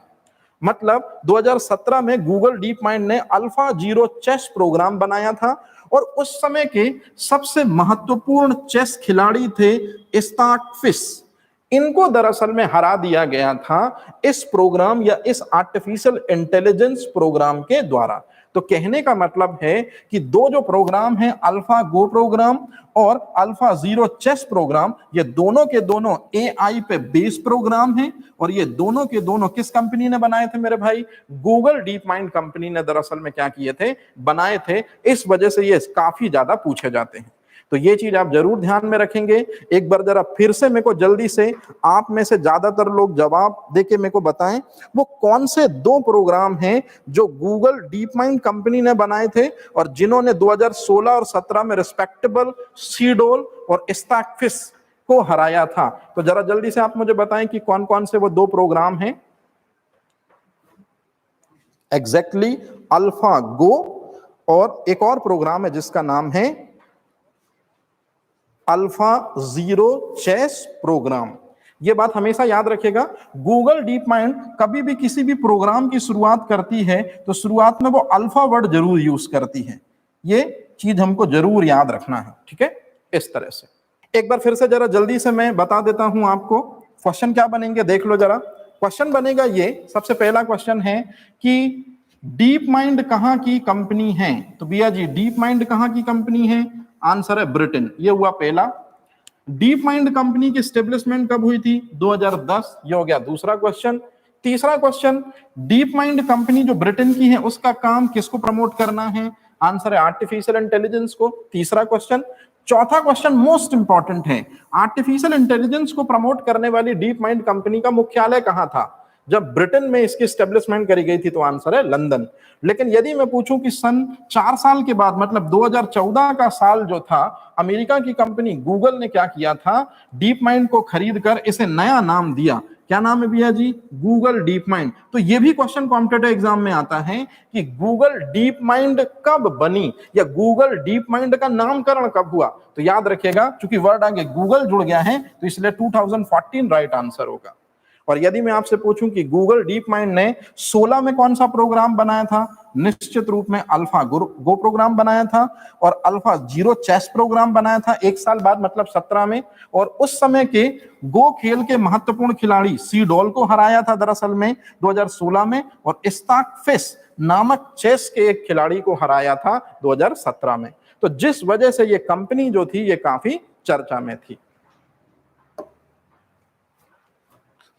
मतलब 2017 में गूगल डीप माइंड ने अल्फा जीरो चेस प्रोग्राम बनाया था और उस समय के सबसे महत्वपूर्ण चेस खिलाड़ी थे स्टार्कफिश। इनको दरअसल में हरा दिया गया था इस प्रोग्राम या इस आर्टिफिशियल इंटेलिजेंस प्रोग्राम के द्वारा। तो कहने का मतलब है कि 2 जो प्रोग्राम हैं, अल्फा गो प्रोग्राम और अल्फा जीरो चेस प्रोग्राम, ये दोनों के दोनों एआई पे बेस प्रोग्राम हैं और ये दोनों के दोनों किस कंपनी ने बनाए थे मेरे भाई? गूगल डीप माइंड कंपनी ने दरअसल में क्या किए थे, बनाए थे। इस वजह से ये काफी ज्यादा पूछे जाते हैं। तो ये चीज आप जरूर ध्यान में रखेंगे। एक बार जरा फिर से मेरे को जल्दी से आप में से ज्यादातर लोग जवाब देके मेरे को बताएं वो कौन से 2 प्रोग्राम हैं जो गूगल डीप माइंड कंपनी ने बनाए थे और जिन्होंने 2016 और 17 में रिस्पेक्टेबल सीडोल और स्टार्कफिश को हराया था। तो जरा जल्दी से आप मुझे बताएं कि कौन कौन से वो 2 प्रोग्राम हैं। एग्जैक्टली अल्फा गो और एक और प्रोग्राम है जिसका नाम है अल्फा जीरो चेस प्रोग्राम। ये बात हमेशा याद रखिएगा, गूगल डीप माइंड कभी भी किसी भी प्रोग्राम की शुरुआत करती है तो शुरुआत में वो अल्फा वर्ड जरूर यूज करती है। ये चीज हमको जरूर याद रखना है, ठीक है? इस तरह से एक बार फिर से जरा जल्दी से मैं बता देता हूं आपको क्वेश्चन क्या बनेंगे, देख लो जरा। क्वेश्चन बनेगा ये, सबसे पहला क्वेश्चन है कि डीप माइंड कहां की कंपनी है? तो भैया जी डीप माइंड कहां की कंपनी है? आंसर है ब्रिटेन। ये हुआ पहला। डीप माइंड कंपनी की एस्टेब्लिशमेंट कब हुई थी? 2010। ये हो गया दूसरा क्वेश्चन। तीसरा क्वेश्चन, डीप माइंड कंपनी जो ब्रिटेन की है उसका काम किसको प्रमोट करना है? आंसर है आर्टिफिशियल इंटेलिजेंस को। तीसरा क्वेश्चन। चौथा क्वेश्चन मोस्ट इंपॉर्टेंट है, आर्टिफिशियल इंटेलिजेंस को प्रमोट करने वाली डीप माइंड कंपनी का मुख्यालय कहां था जब ब्रिटेन में इसकी एस्टेब्लिशमेंट करी गई थी? तो आंसर है लंदन। लेकिन यदि मैं पूछूं कि सन 4 साल के बाद, मतलब 2014 का साल जो था, अमेरिका की कंपनी गूगल ने क्या किया था? डीप माइंड को खरीद कर इसे नया नाम दिया। क्या नाम है भैया जी? Google deep mind. तो ये भी क्वेश्चन कॉम्पिटेटिव एग्जाम में आता है कि गूगल डीप माइंड कब बनी या गूगल डीप माइंड का नामकरण कब हुआ। तो याद रखिएगा, चूंकि वर्ड आगे गूगल जुड़ गया है तो इसलिए 2014 राइट आंसर होगा। और यदि मैं आपसे पूछूं कि गूगल डीप माइंड ने 16 में कौन सा प्रोग्राम बनाया था, निश्चित रूप में अल्फा गो प्रोग्राम बनाया था और अल्फा जीरो चेस प्रोग्राम बनाया था एक साल बाद, मतलब 17 में। और उस समय के गो खेल के महत्वपूर्ण खिलाड़ी सीडोल को हराया था दरअसल में 2016 में, और स्टाकफिश नामक चेस के एक खिलाड़ी को हराया था 2017 में। तो जिस वजह से ये कंपनी जो थी ये काफी चर्चा में थी।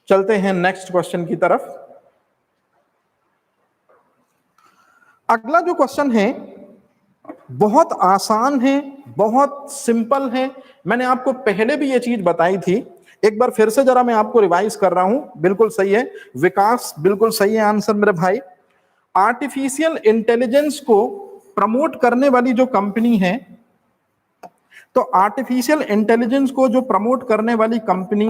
चलते हैं नेक्स्ट क्वेश्चन की तरफ। अगला जो क्वेश्चन है बहुत आसान है, बहुत सिंपल है। मैंने आपको पहले भी ये चीज बताई थी, एक बार फिर से जरा मैं आपको रिवाइज कर रहा हूं। बिल्कुल सही है विकास, बिल्कुल सही है आंसर मेरे भाई। आर्टिफिशियल इंटेलिजेंस को प्रमोट करने वाली जो कंपनी है, तो आर्टिफिशियल इंटेलिजेंस को जो प्रमोट करने वाली कंपनी,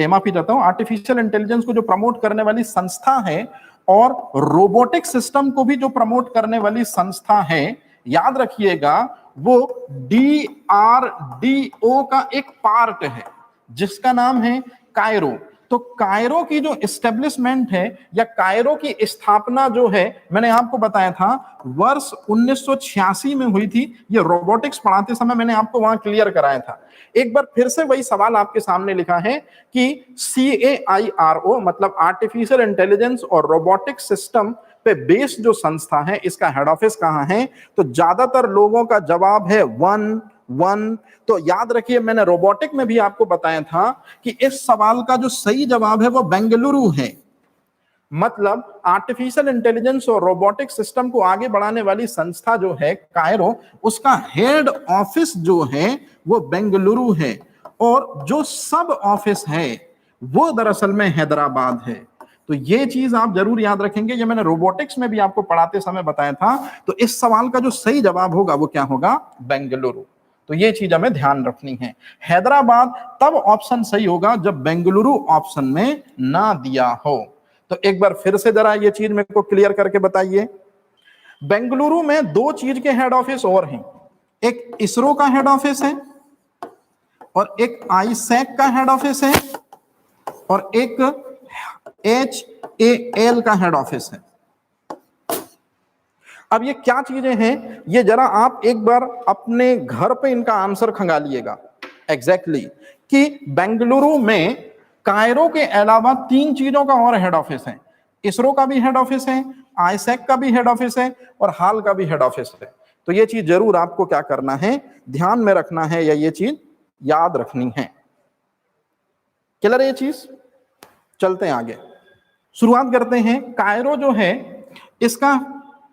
माफी चाहता हूं, आर्टिफिशियल इंटेलिजेंस को जो प्रमोट करने वाली संस्था है और रोबोटिक सिस्टम को भी जो प्रमोट करने वाली संस्था है, याद रखिएगा वो DRDO का एक पार्ट है जिसका नाम है कायरो। तो कायरो की जो एस्टेब्लिशमेंट है या कायरो की स्थापना जो है, मैंने आपको बताया था वर्ष 1986 में हुई थी। ये रोबोटिक्स पढ़ाते समय मैंने आपको वहां क्लियर कराया था। एक बार फिर से वही सवाल आपके सामने लिखा है कि CAIRO मतलब आर्टिफिशियल इंटेलिजेंस और रोबोटिक सिस्टम पे बेस्ड जो संस्था है, इसका हेड ऑफिस कहां है? तो ज्यादातर लोगों का जवाब है वन। तो याद रखिए, मैंने रोबोटिक में भी आपको बताया था कि इस सवाल का जो सही जवाब है वो बेंगलुरु है। मतलब आर्टिफिशियल इंटेलिजेंस और रोबोटिक सिस्टम को आगे बढ़ाने वाली संस्था जो है कायरो, उसका हेड ऑफिस जो है वो बेंगलुरु है और जो सब ऑफिस है वो दरअसल में हैदराबाद है। तो ये चीज आप जरूर याद रखेंगे, ये मैंने रोबोटिक्स में भी आपको पढ़ाते समय बताया था। तो इस सवाल का जो सही जवाब होगा वो क्या होगा? बेंगलुरु। तो ये चीज हमें ध्यान रखनी है। हैदराबाद तब ऑप्शन सही होगा जब बेंगलुरु ऑप्शन में ना दिया हो। तो एक बार फिर से जरा ये चीज मेरे को क्लियर करके बताइए। बेंगलुरु में दो चीज के हेड ऑफिस और हैं, एक इसरो का हेड ऑफिस है और एक आईसैक का हेड ऑफिस है और एक HAL का हेड ऑफिस है। अब ये क्या चीजें हैं, ये जरा आप एक बार अपने घर पे इनका आंसर खंगालिएगा एग्जैक्टली कि बेंगलुरु में कायरो के अलावा तीन चीजों का और हेड ऑफिस है। इसरो का भी हेड ऑफिस है, आईसैक का भी हेड ऑफिस है और हाल का भी हेड ऑफिस है। तो ये चीज जरूर आपको क्या करना है, ध्यान में रखना है या ये चीज याद रखनी है। क्लियर है ये चीज? चलते हैं आगे, शुरुआत करते हैं। कायरो जो है इसका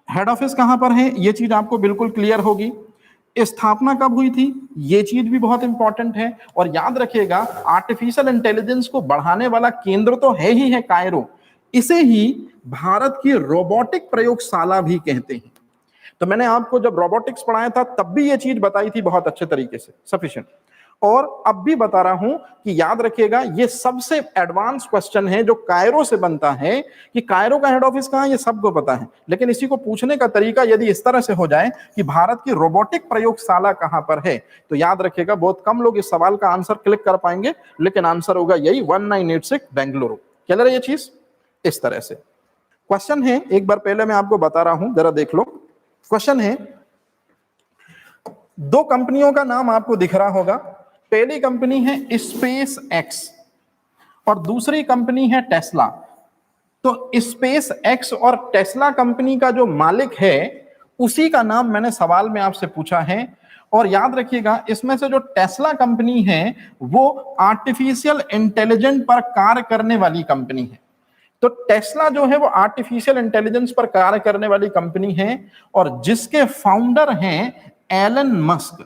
हेड ऑफिस कहां पर है, ये चीज आपको बिल्कुल क्लियर होगी। स्थापना कब हुई थी, ये चीज भी बहुत इंपॉर्टेंट है। और याद रखिएगा, आर्टिफिशियल इंटेलिजेंस को बढ़ाने वाला केंद्र तो है ही है कायरो, इसे ही भारत की रोबोटिक प्रयोगशाला भी कहते हैं। तो मैंने आपको जब रोबोटिक्स पढ़ाया था तब भी ये चीज बताई थी बहुत अच्छे तरीके से, सफिशिएंट। और अब भी बता रहा हूं कि याद रखिएगा, ये सबसे एडवांस क्वेश्चन है जो कायरो से बनता है कि कायरो का हेड ऑफिस कहां है, ये सबको पता है। लेकिन इसी को पूछने का तरीका यदि इस तरह से हो जाए कि भारत की रोबोटिक प्रयोगशाला कहां पर है, तो याद रखिएगा बहुत कम लोग इस सवाल का आंसर क्लिक कर पाएंगे, लेकिन आंसर होगा यही 1986 बेंगलुरु। क्लियर है ये चीज? इस तरह से क्वेश्चन है, एक बार पहले मैं आपको बता रहा हूं, जरा देख लो। क्वेश्चन है, दो कंपनियों का नाम आपको दिख रहा होगा। पहली कंपनी है स्पेस एक्स और दूसरी कंपनी है टेस्ला। तो स्पेस एक्स और टेस्ला कंपनी का जो मालिक है उसी का नाम मैंने सवाल में आपसे पूछा है। और याद रखिएगा, इसमें से जो टेस्ला कंपनी है वो आर्टिफिशियल इंटेलिजेंस पर कार्य करने वाली कंपनी है। तो टेस्ला जो है वो आर्टिफिशियल इंटेलिजेंस पर कार्य करने वाली कंपनी है और जिसके फाउंडर हैं एलन मस्क।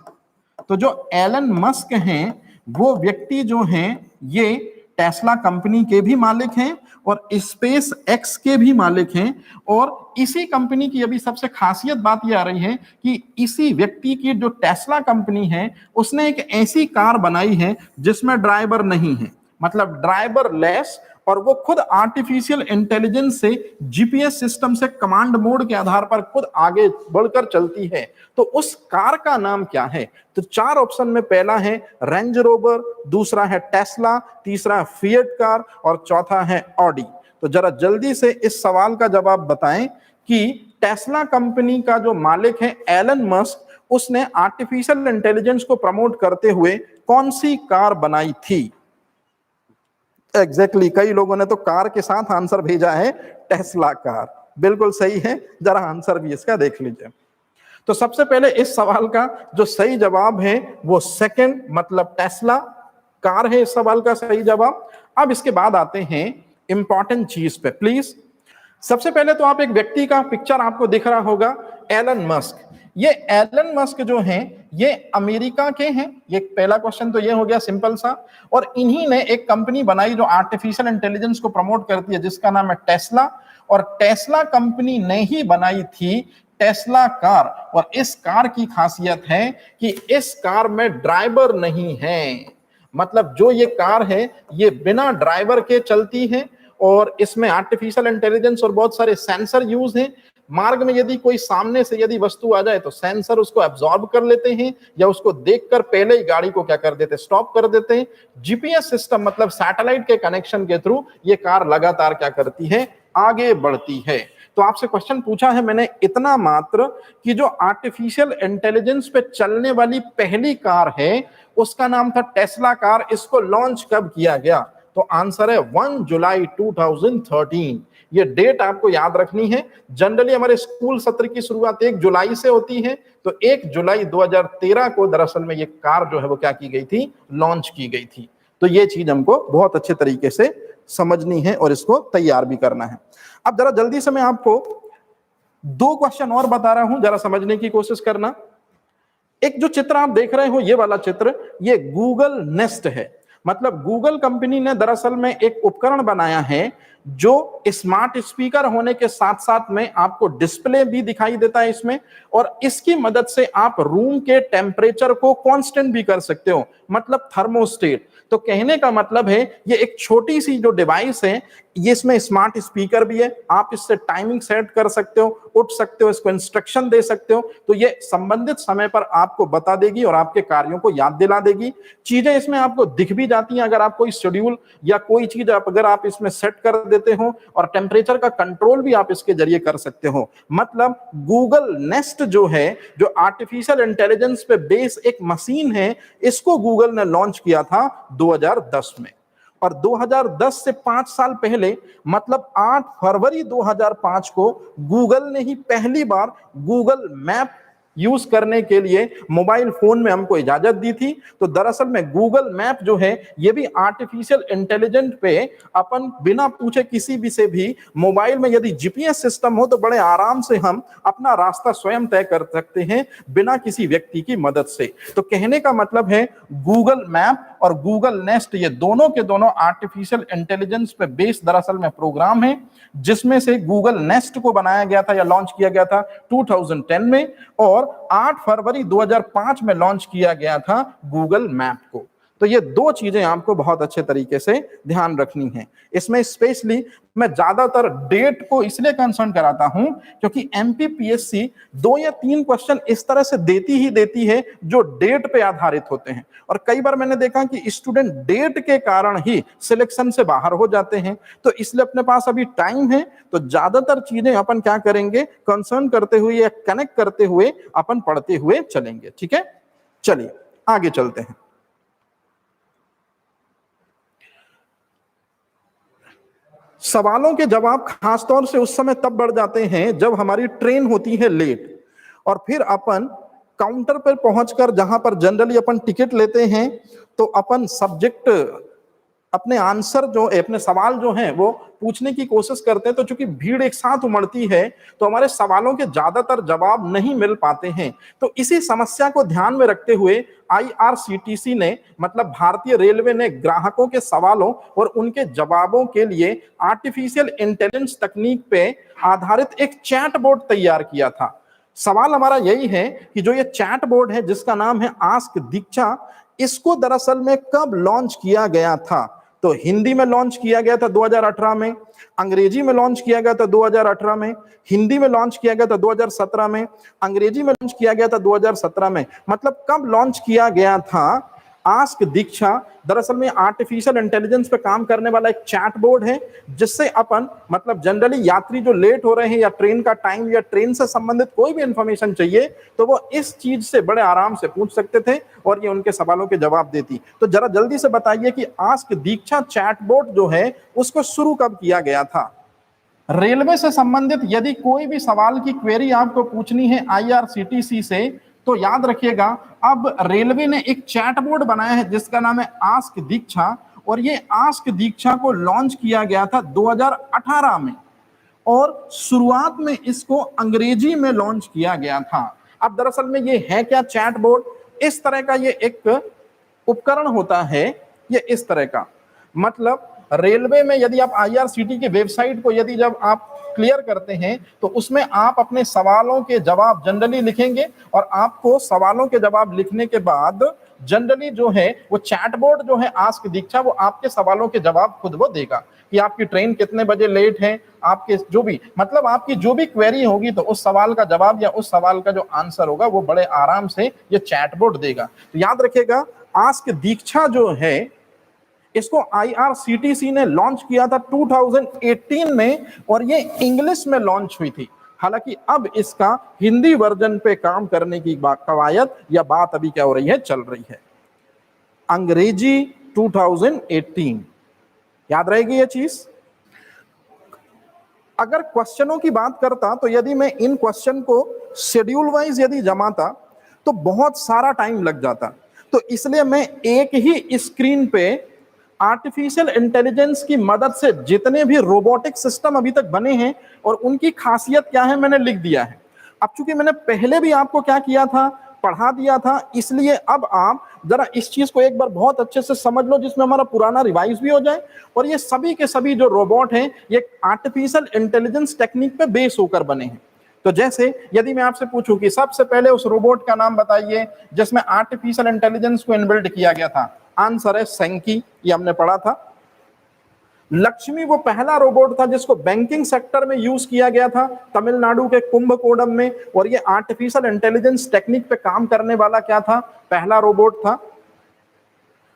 तो जो एलन मस्क हैं वो व्यक्ति जो हैं ये टेस्ला कंपनी के भी मालिक हैं और स्पेस एक्स के भी मालिक हैं। और इसी कंपनी की अभी सबसे खासियत बात ये आ रही है कि इसी व्यक्ति की जो टेस्ला कंपनी है उसने एक ऐसी कार बनाई है जिसमें ड्राइवर नहीं है, मतलब ड्राइवर लेस और वो खुद आर्टिफिशियल इंटेलिजेंस से जीपीएस सिस्टम से कमांड मोड के आधार पर खुद आगे बढ़कर चलती है, तो उस कार का नाम क्या है? तो 4 ऑप्शन में पहला है रेंज रोवर, दूसरा है टेस्ला, तीसरा फिएट कार और चौथा है ऑडी। तो जरा जल्दी से इस सवाल का जवाब बताएं कि टेस्ला कंपनी का जो मालिक है एलन मस्क, उसने आर्टिफिशियल इंटेलिजेंस को प्रमोट करते हुए कौन सी कार बनाई थी? एग्जैक्टली कई लोगों ने तो कार के साथ आंसर भेजा है टेस्ला कार, बिल्कुल सही है। जरा आंसर भी इसका देख लीजिए। तो सबसे पहले इस सवाल का जो सही जवाब है वो सेकंड, मतलब टेस्ला कार है इस सवाल का सही जवाब। अब इसके बाद आते हैं इंपॉर्टेंट चीज पे प्लीज। सबसे पहले तो आप एक व्यक्ति का पिक्चर आपको दिख रहा होगा, एलन मस्क। ये एलन मस्क जो हैं ये अमेरिका के हैं। ये पहला क्वेश्चन तो ये हो गया सिंपल सा। और इन्हीं ने एक कंपनी बनाई जो आर्टिफिशियल इंटेलिजेंस को प्रमोट करती है, जिसका नाम है टेस्ला। और टेस्ला कंपनी ने ही बनाई थी टेस्ला कार। और इस कार की खासियत है कि इस कार में ड्राइवर नहीं है, मतलब जो ये कार है ये बिना ड्राइवर के चलती है और इसमें आर्टिफिशियल इंटेलिजेंस और बहुत सारे सेंसर यूज हैं। मार्ग में यदि कोई सामने से यदि वस्तु आ जाए तो सेंसर उसको एब्जॉर्ब कर लेते हैं या उसको देखकर पहले ही गाड़ी को क्या कर देते हैं, स्टॉप कर देते हैं। जीपीएस सिस्टम मतलब सैटेलाइट के कनेक्शन के थ्रू ये कार लगातार क्या करती है, आगे बढ़ती है। तो आपसे क्वेश्चन पूछा है मैंने इतना मात्र कि जो आर्टिफिशियल इंटेलिजेंस पे चलने वाली पहली कार है उसका नाम था टेस्ला कार। इसको लॉन्च कब किया गया? तो आंसर है 1 जुलाई 2013। ये डेट आपको याद रखनी है। जनरली हमारे स्कूल सत्र की शुरुआत 1 जुलाई से होती है, तो 1 जुलाई 2013 को दरअसल में ये कार जो है वो क्या की गई थी, लॉन्च की गई थी। तो ये चीज हमको बहुत अच्छे तरीके से समझनी है और इसको तैयार भी करना है। अब जरा जल्दी से मैं आपको 2 क्वेश्चन और बता रहा हूं, जरा समझने की कोशिश करना। एक जो चित्र आप देख रहे हो ये वाला चित्र, ये गूगल नेस्ट है। मतलब गूगल कंपनी ने दरअसल में एक उपकरण बनाया है जो स्मार्ट स्पीकर होने के साथ साथ में आपको डिस्प्ले भी दिखाई देता है इसमें, और इसकी मदद से आप रूम के टेम्परेचर को कांस्टेंट भी कर सकते हो, मतलब थर्मोस्टेट। तो कहने का मतलब है ये एक छोटी सी जो डिवाइस है, ये इसमें स्मार्ट स्पीकर भी है, आप इससे टाइमिंग सेट कर सकते हो, उठ सकते हो, इसको इंस्ट्रक्शन दे सकते हो, तो ये संबंधित समय पर आपको बता देगी और आपके कार्यों को याद दिला देगी। चीजें इसमें आपको दिख भी जाती हैं अगर आप कोई शेड्यूल या कोई चीज अगर आप इसमें सेट कर देते हो, और टेम्परेचर का कंट्रोल भी आप इसके जरिए कर सकते हो। मतलब गूगल नेस्ट जो है, जो आर्टिफिशियल इंटेलिजेंस पे बेस एक मशीन है, इसको गूगल ने लॉन्च किया था 2010 में। और 2010 से 5 साल पहले मतलब 8 फरवरी 2005 को गूगल ने ही पहली बार गूगल मैप यूज करने के लिए मोबाइल फोन में हमको इजाजत दी थी। तो दरअसल में गूगल मैप जो है ये भी आर्टिफिशियल इंटेलिजेंट पे अपन बिना पूछे किसी भी से भी मोबाइल में यदि जीपीएस सिस्टम हो तो बड़े आराम से हम अपना रास्ता स्वयं तय कर सकते हैं बिना किसी व्यक्ति की मदद से। तो कहने का मतलब है गूगल मैप और गूगल नेस्ट ये दोनों के दोनों आर्टिफिशियल इंटेलिजेंस पे बेस्ड दरअसल में प्रोग्राम है, जिसमें से गूगल नेस्ट को बनाया गया था या लॉन्च किया गया था 2010 में, और 8 फरवरी 2005 में लॉन्च किया गया था गूगल मैप को। तो ये 2 चीजें आपको बहुत अच्छे तरीके से ध्यान रखनी है। इसमें स्पेशली मैं ज्यादातर डेट को इसलिए कंसर्न कराता हूं क्योंकि एमपीपीएससी 2 या 3 क्वेश्चन इस तरह से देती है जो डेट पे आधारित होते हैं, और कई बार मैंने देखा कि स्टूडेंट डेट के कारण ही सिलेक्शन से बाहर हो जाते हैं। तो इसलिए अपने पास अभी टाइम है, तो ज्यादातर चीजें अपन क्या करेंगे, कंसर्न करते हुए या कनेक्ट करते हुए अपन पढ़ते हुए चलेंगे। ठीक है, चलिए आगे चलते हैं। सवालों के जवाब खासतौर से उस समय तब बढ़ जाते हैं जब हमारी ट्रेन होती है लेट, और फिर अपन काउंटर पर पहुंचकर जहां पर जनरली अपन टिकट लेते हैं तो अपन सब्जेक्ट अपने आंसर जो अपने सवाल जो हैं वो पूछने की कोशिश करते हैं। तो चूंकि भीड़ एक साथ उमड़ती है तो हमारे सवालों के ज्यादातर जवाब नहीं मिल पाते हैं। तो इसी समस्या को ध्यान में रखते हुए आईआरसीटीसी ने मतलब भारतीय रेलवे ने ग्राहकों के सवालों और उनके जवाबों के लिए आर्टिफिशियल इंटेलिजेंस तकनीक पे आधारित एक चैट बोर्ड तैयार किया था। सवाल हमारा यही है कि जो ये चैट बोर्ड है जिसका नाम है आस्क दीक्षा, इसको दरअसल में कब लॉन्च किया गया था? तो हिंदी में लॉन्च किया गया था 2018 में, अंग्रेजी में लॉन्च किया गया था 2018 में, हिंदी में लॉन्च किया गया था 2017 में, अंग्रेजी में लॉन्च किया गया था 2017 में। मतलब कब लॉन्च किया गया था आस्क दीक्षा? दरअसल में आर्टिफिशियल इंटेलिजेंस पे काम करने वाला एक चैट बोर्ड है, जिससे अपन मतलब जनरली यात्री जो लेट हो रहे हैं या ट्रेन का टाइम या ट्रेन से संबंधित कोई भी इंफॉर्मेशन चाहिए तो वो इस चीज से बड़े आराम से पूछ सकते थे और ये उनके सवालों के जवाब देती। तो जरा जल्दी से बताइए कि आस्क दीक्षा चैट बोर्ड जो है उसको शुरू कब किया गया था? रेलवे से संबंधित यदि कोई भी सवाल की क्वेरी आपको पूछनी है आईआरसीटीसी से, तो याद रखिएगा अब रेलवे ने एक चैट बोर्ड बनाया है जिसका नाम है आस्क दीक्षा, और ये आस्क दीक्षा को लॉन्च किया गया था 2018 में, और शुरुआत में इसको अंग्रेजी में लॉन्च किया गया था। अब दरअसल में ये है क्या चैट बोर्ड? इस तरह का ये एक उपकरण होता है, ये इस तरह का, मतलब रेलवे में यदि आप आईआरसीटी की वेबसाइट को यदि जब आप क्लियर करते हैं तो उसमें आप अपने सवालों के जवाब जनरली लिखेंगे और आपको सवालों के जवाब लिखने के बाद जनरली जो है वो चैट बोर्ड जो है आस्क दीक्षा वो आपके सवालों के जवाब खुद वो देगा कि आपकी ट्रेन कितने बजे लेट है, आपके जो भी मतलब आपकी जो भी क्वेरी होगी तो उस सवाल का जवाब या उस सवाल का जो आंसर होगा वो बड़े आराम से ये चैट बोर्ड देगा। तो याद रखिएगा आस्क दीक्षा जो है इसको आईआरसीटीसी ने लॉन्च किया था 2018 में और ये इंग्लिश में लॉन्च हुई थी। हालांकि अब इसका हिंदी वर्जन पे काम करने की कवायद या बात अभी क्या हो रही है, चल रही है। अंग्रेजी 2018, याद रहेगी ये चीज। अगर क्वेश्चनों की बात करता तो यदि मैं इन क्वेश्चन को शेड्यूल वाइज यदि जमाता तो बहुत सारा टाइम लग जाता, तो इसलिए मैं एक ही स्क्रीन पे आर्टिफिशियल इंटेलिजेंस की मदद से जितने भी रोबोटिक सिस्टम अभी तक बने हैं और उनकी खासियत क्या है मैंने लिख दिया है। अब चूंकि मैंने पहले भी आपको क्या किया था, पढ़ा दिया था, इसलिए अब आप जरा इस चीज को एक बार बहुत अच्छे से समझ लो जिसमें हमारा पुराना रिवाइज भी हो जाए। और ये सभी के सभी जो रोबोट हैं ये आर्टिफिशियल इंटेलिजेंस टेक्निक पे बेस होकर बने हैं। तो जैसे यदि मैं आपसे पूछूं कि सबसे पहले उस रोबोट का नाम बताइए जिसमें आर्टिफिशियल इंटेलिजेंस को इनबिल्ट किया गया था, आंसर है सेंकी, ये हमने पढ़ा था। लक्ष्मी वो पहला रोबोट था जिसको बैंकिंग सेक्टर में यूज किया गया था तमिलनाडु के कुंभकोणम में, और ये आर्टिफिशियल इंटेलिजेंस टेक्निक पे काम करने वाला क्या था, पहला रोबोट था।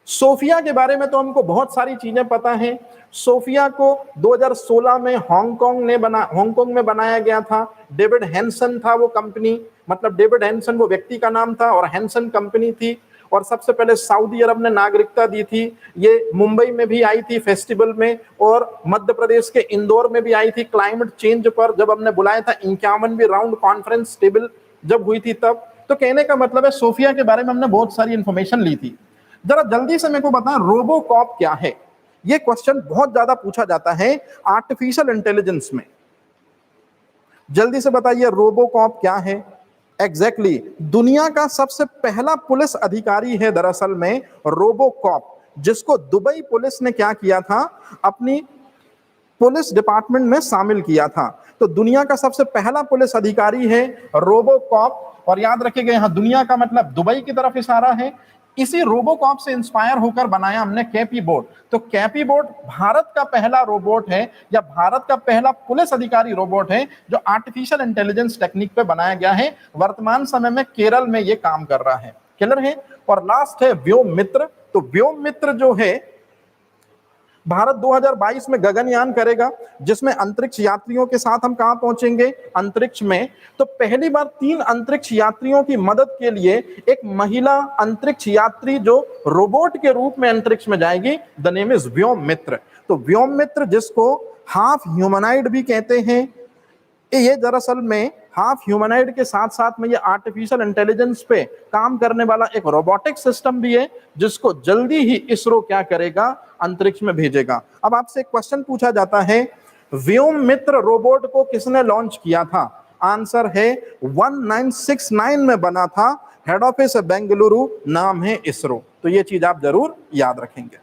सोफिया के बारे में तो हमको बहुत सारी चीजें पता है। सोफिया को 2016 में हांगकांग में बनाया गया था। डेविड हैंसन था वो कंपनी, मतलब डेविड हैंसन वो व्यक्ति का नाम था और हैंसन कंपनी थी। और सबसे पहले सऊदी अरब ने नागरिकता दी थी। ये मुंबई में भी आई थी फेस्टिवल में, और मध्य प्रदेश के इंदौर में भी आई थी क्लाइमेट चेंज पर जब हमने बुलाया था 51वीं राउंड कॉन्फ्रेंस टेबल जब हुई थी तब। तो कहने का मतलब है सोफिया के बारे में हमने बहुत सारी इंफॉर्मेशन ली थी। जरा जल्दी से मेरे को बताएं रोबोकॉप क्या है, ये क्वेश्चन बहुत ज्यादा पूछा जाता है आर्टिफिशियल इंटेलिजेंस में। जल्दी से बताइए रोबोकॉप क्या है। एग्जैक्टली दुनिया का सबसे पहला पुलिस अधिकारी है दरअसल में रोबोकॉप, जिसको दुबई पुलिस ने क्या किया था, अपनी पुलिस डिपार्टमेंट में शामिल किया था। तो दुनिया का सबसे पहला पुलिस अधिकारी है रोबोकॉप। और याद रखिएगा यहाँ दुनिया का मतलब दुबई की तरफ इशारा है। इसी रोबोकॉप से इंस्पायर होकर बनाया हमने कैपी बोर्ड। तो कैपी बोर्ड भारत का पहला रोबोट है या भारत का पहला पुलिस अधिकारी रोबोट है जो आर्टिफिशियल इंटेलिजेंस टेक्निक पे बनाया गया है। वर्तमान समय में केरल में ये काम कर रहा है। क्लियर है। और लास्ट है व्योम मित्र। तो व्योम मित्र जो है भारत 2022 में गगनयान करेगा, जिसमें अंतरिक्ष यात्रियों के साथ हम कहां पहुंचेंगे, अंतरिक्ष में। तो पहली बार 3 अंतरिक्ष यात्रियों की मदद के लिए एक महिला अंतरिक्ष यात्री जो रोबोट के रूप में अंतरिक्ष में जाएगी, द नेम इज व्योम मित्र। तो व्योम मित्र जिसको हाफ ह्यूमनाइड भी कहते हैं, ये दरअसल में हाफ ह्यूमनाइड के साथ साथ में ये आर्टिफिशियल इंटेलिजेंस पे काम करने वाला एक रोबोटिक सिस्टम भी है, जिसको जल्दी ही इसरो क्या करेगा, अंतरिक्ष में भेजेगा। अब आपसे एक क्वेश्चन पूछा जाता है व्योम मित्र रोबोट को किसने लॉन्च किया था? आंसर है 1969 में बना था। हेड ऑफिस है बेंगलुरु, नाम है इसरो। तो ये चीज आप जरूर याद रखेंगे।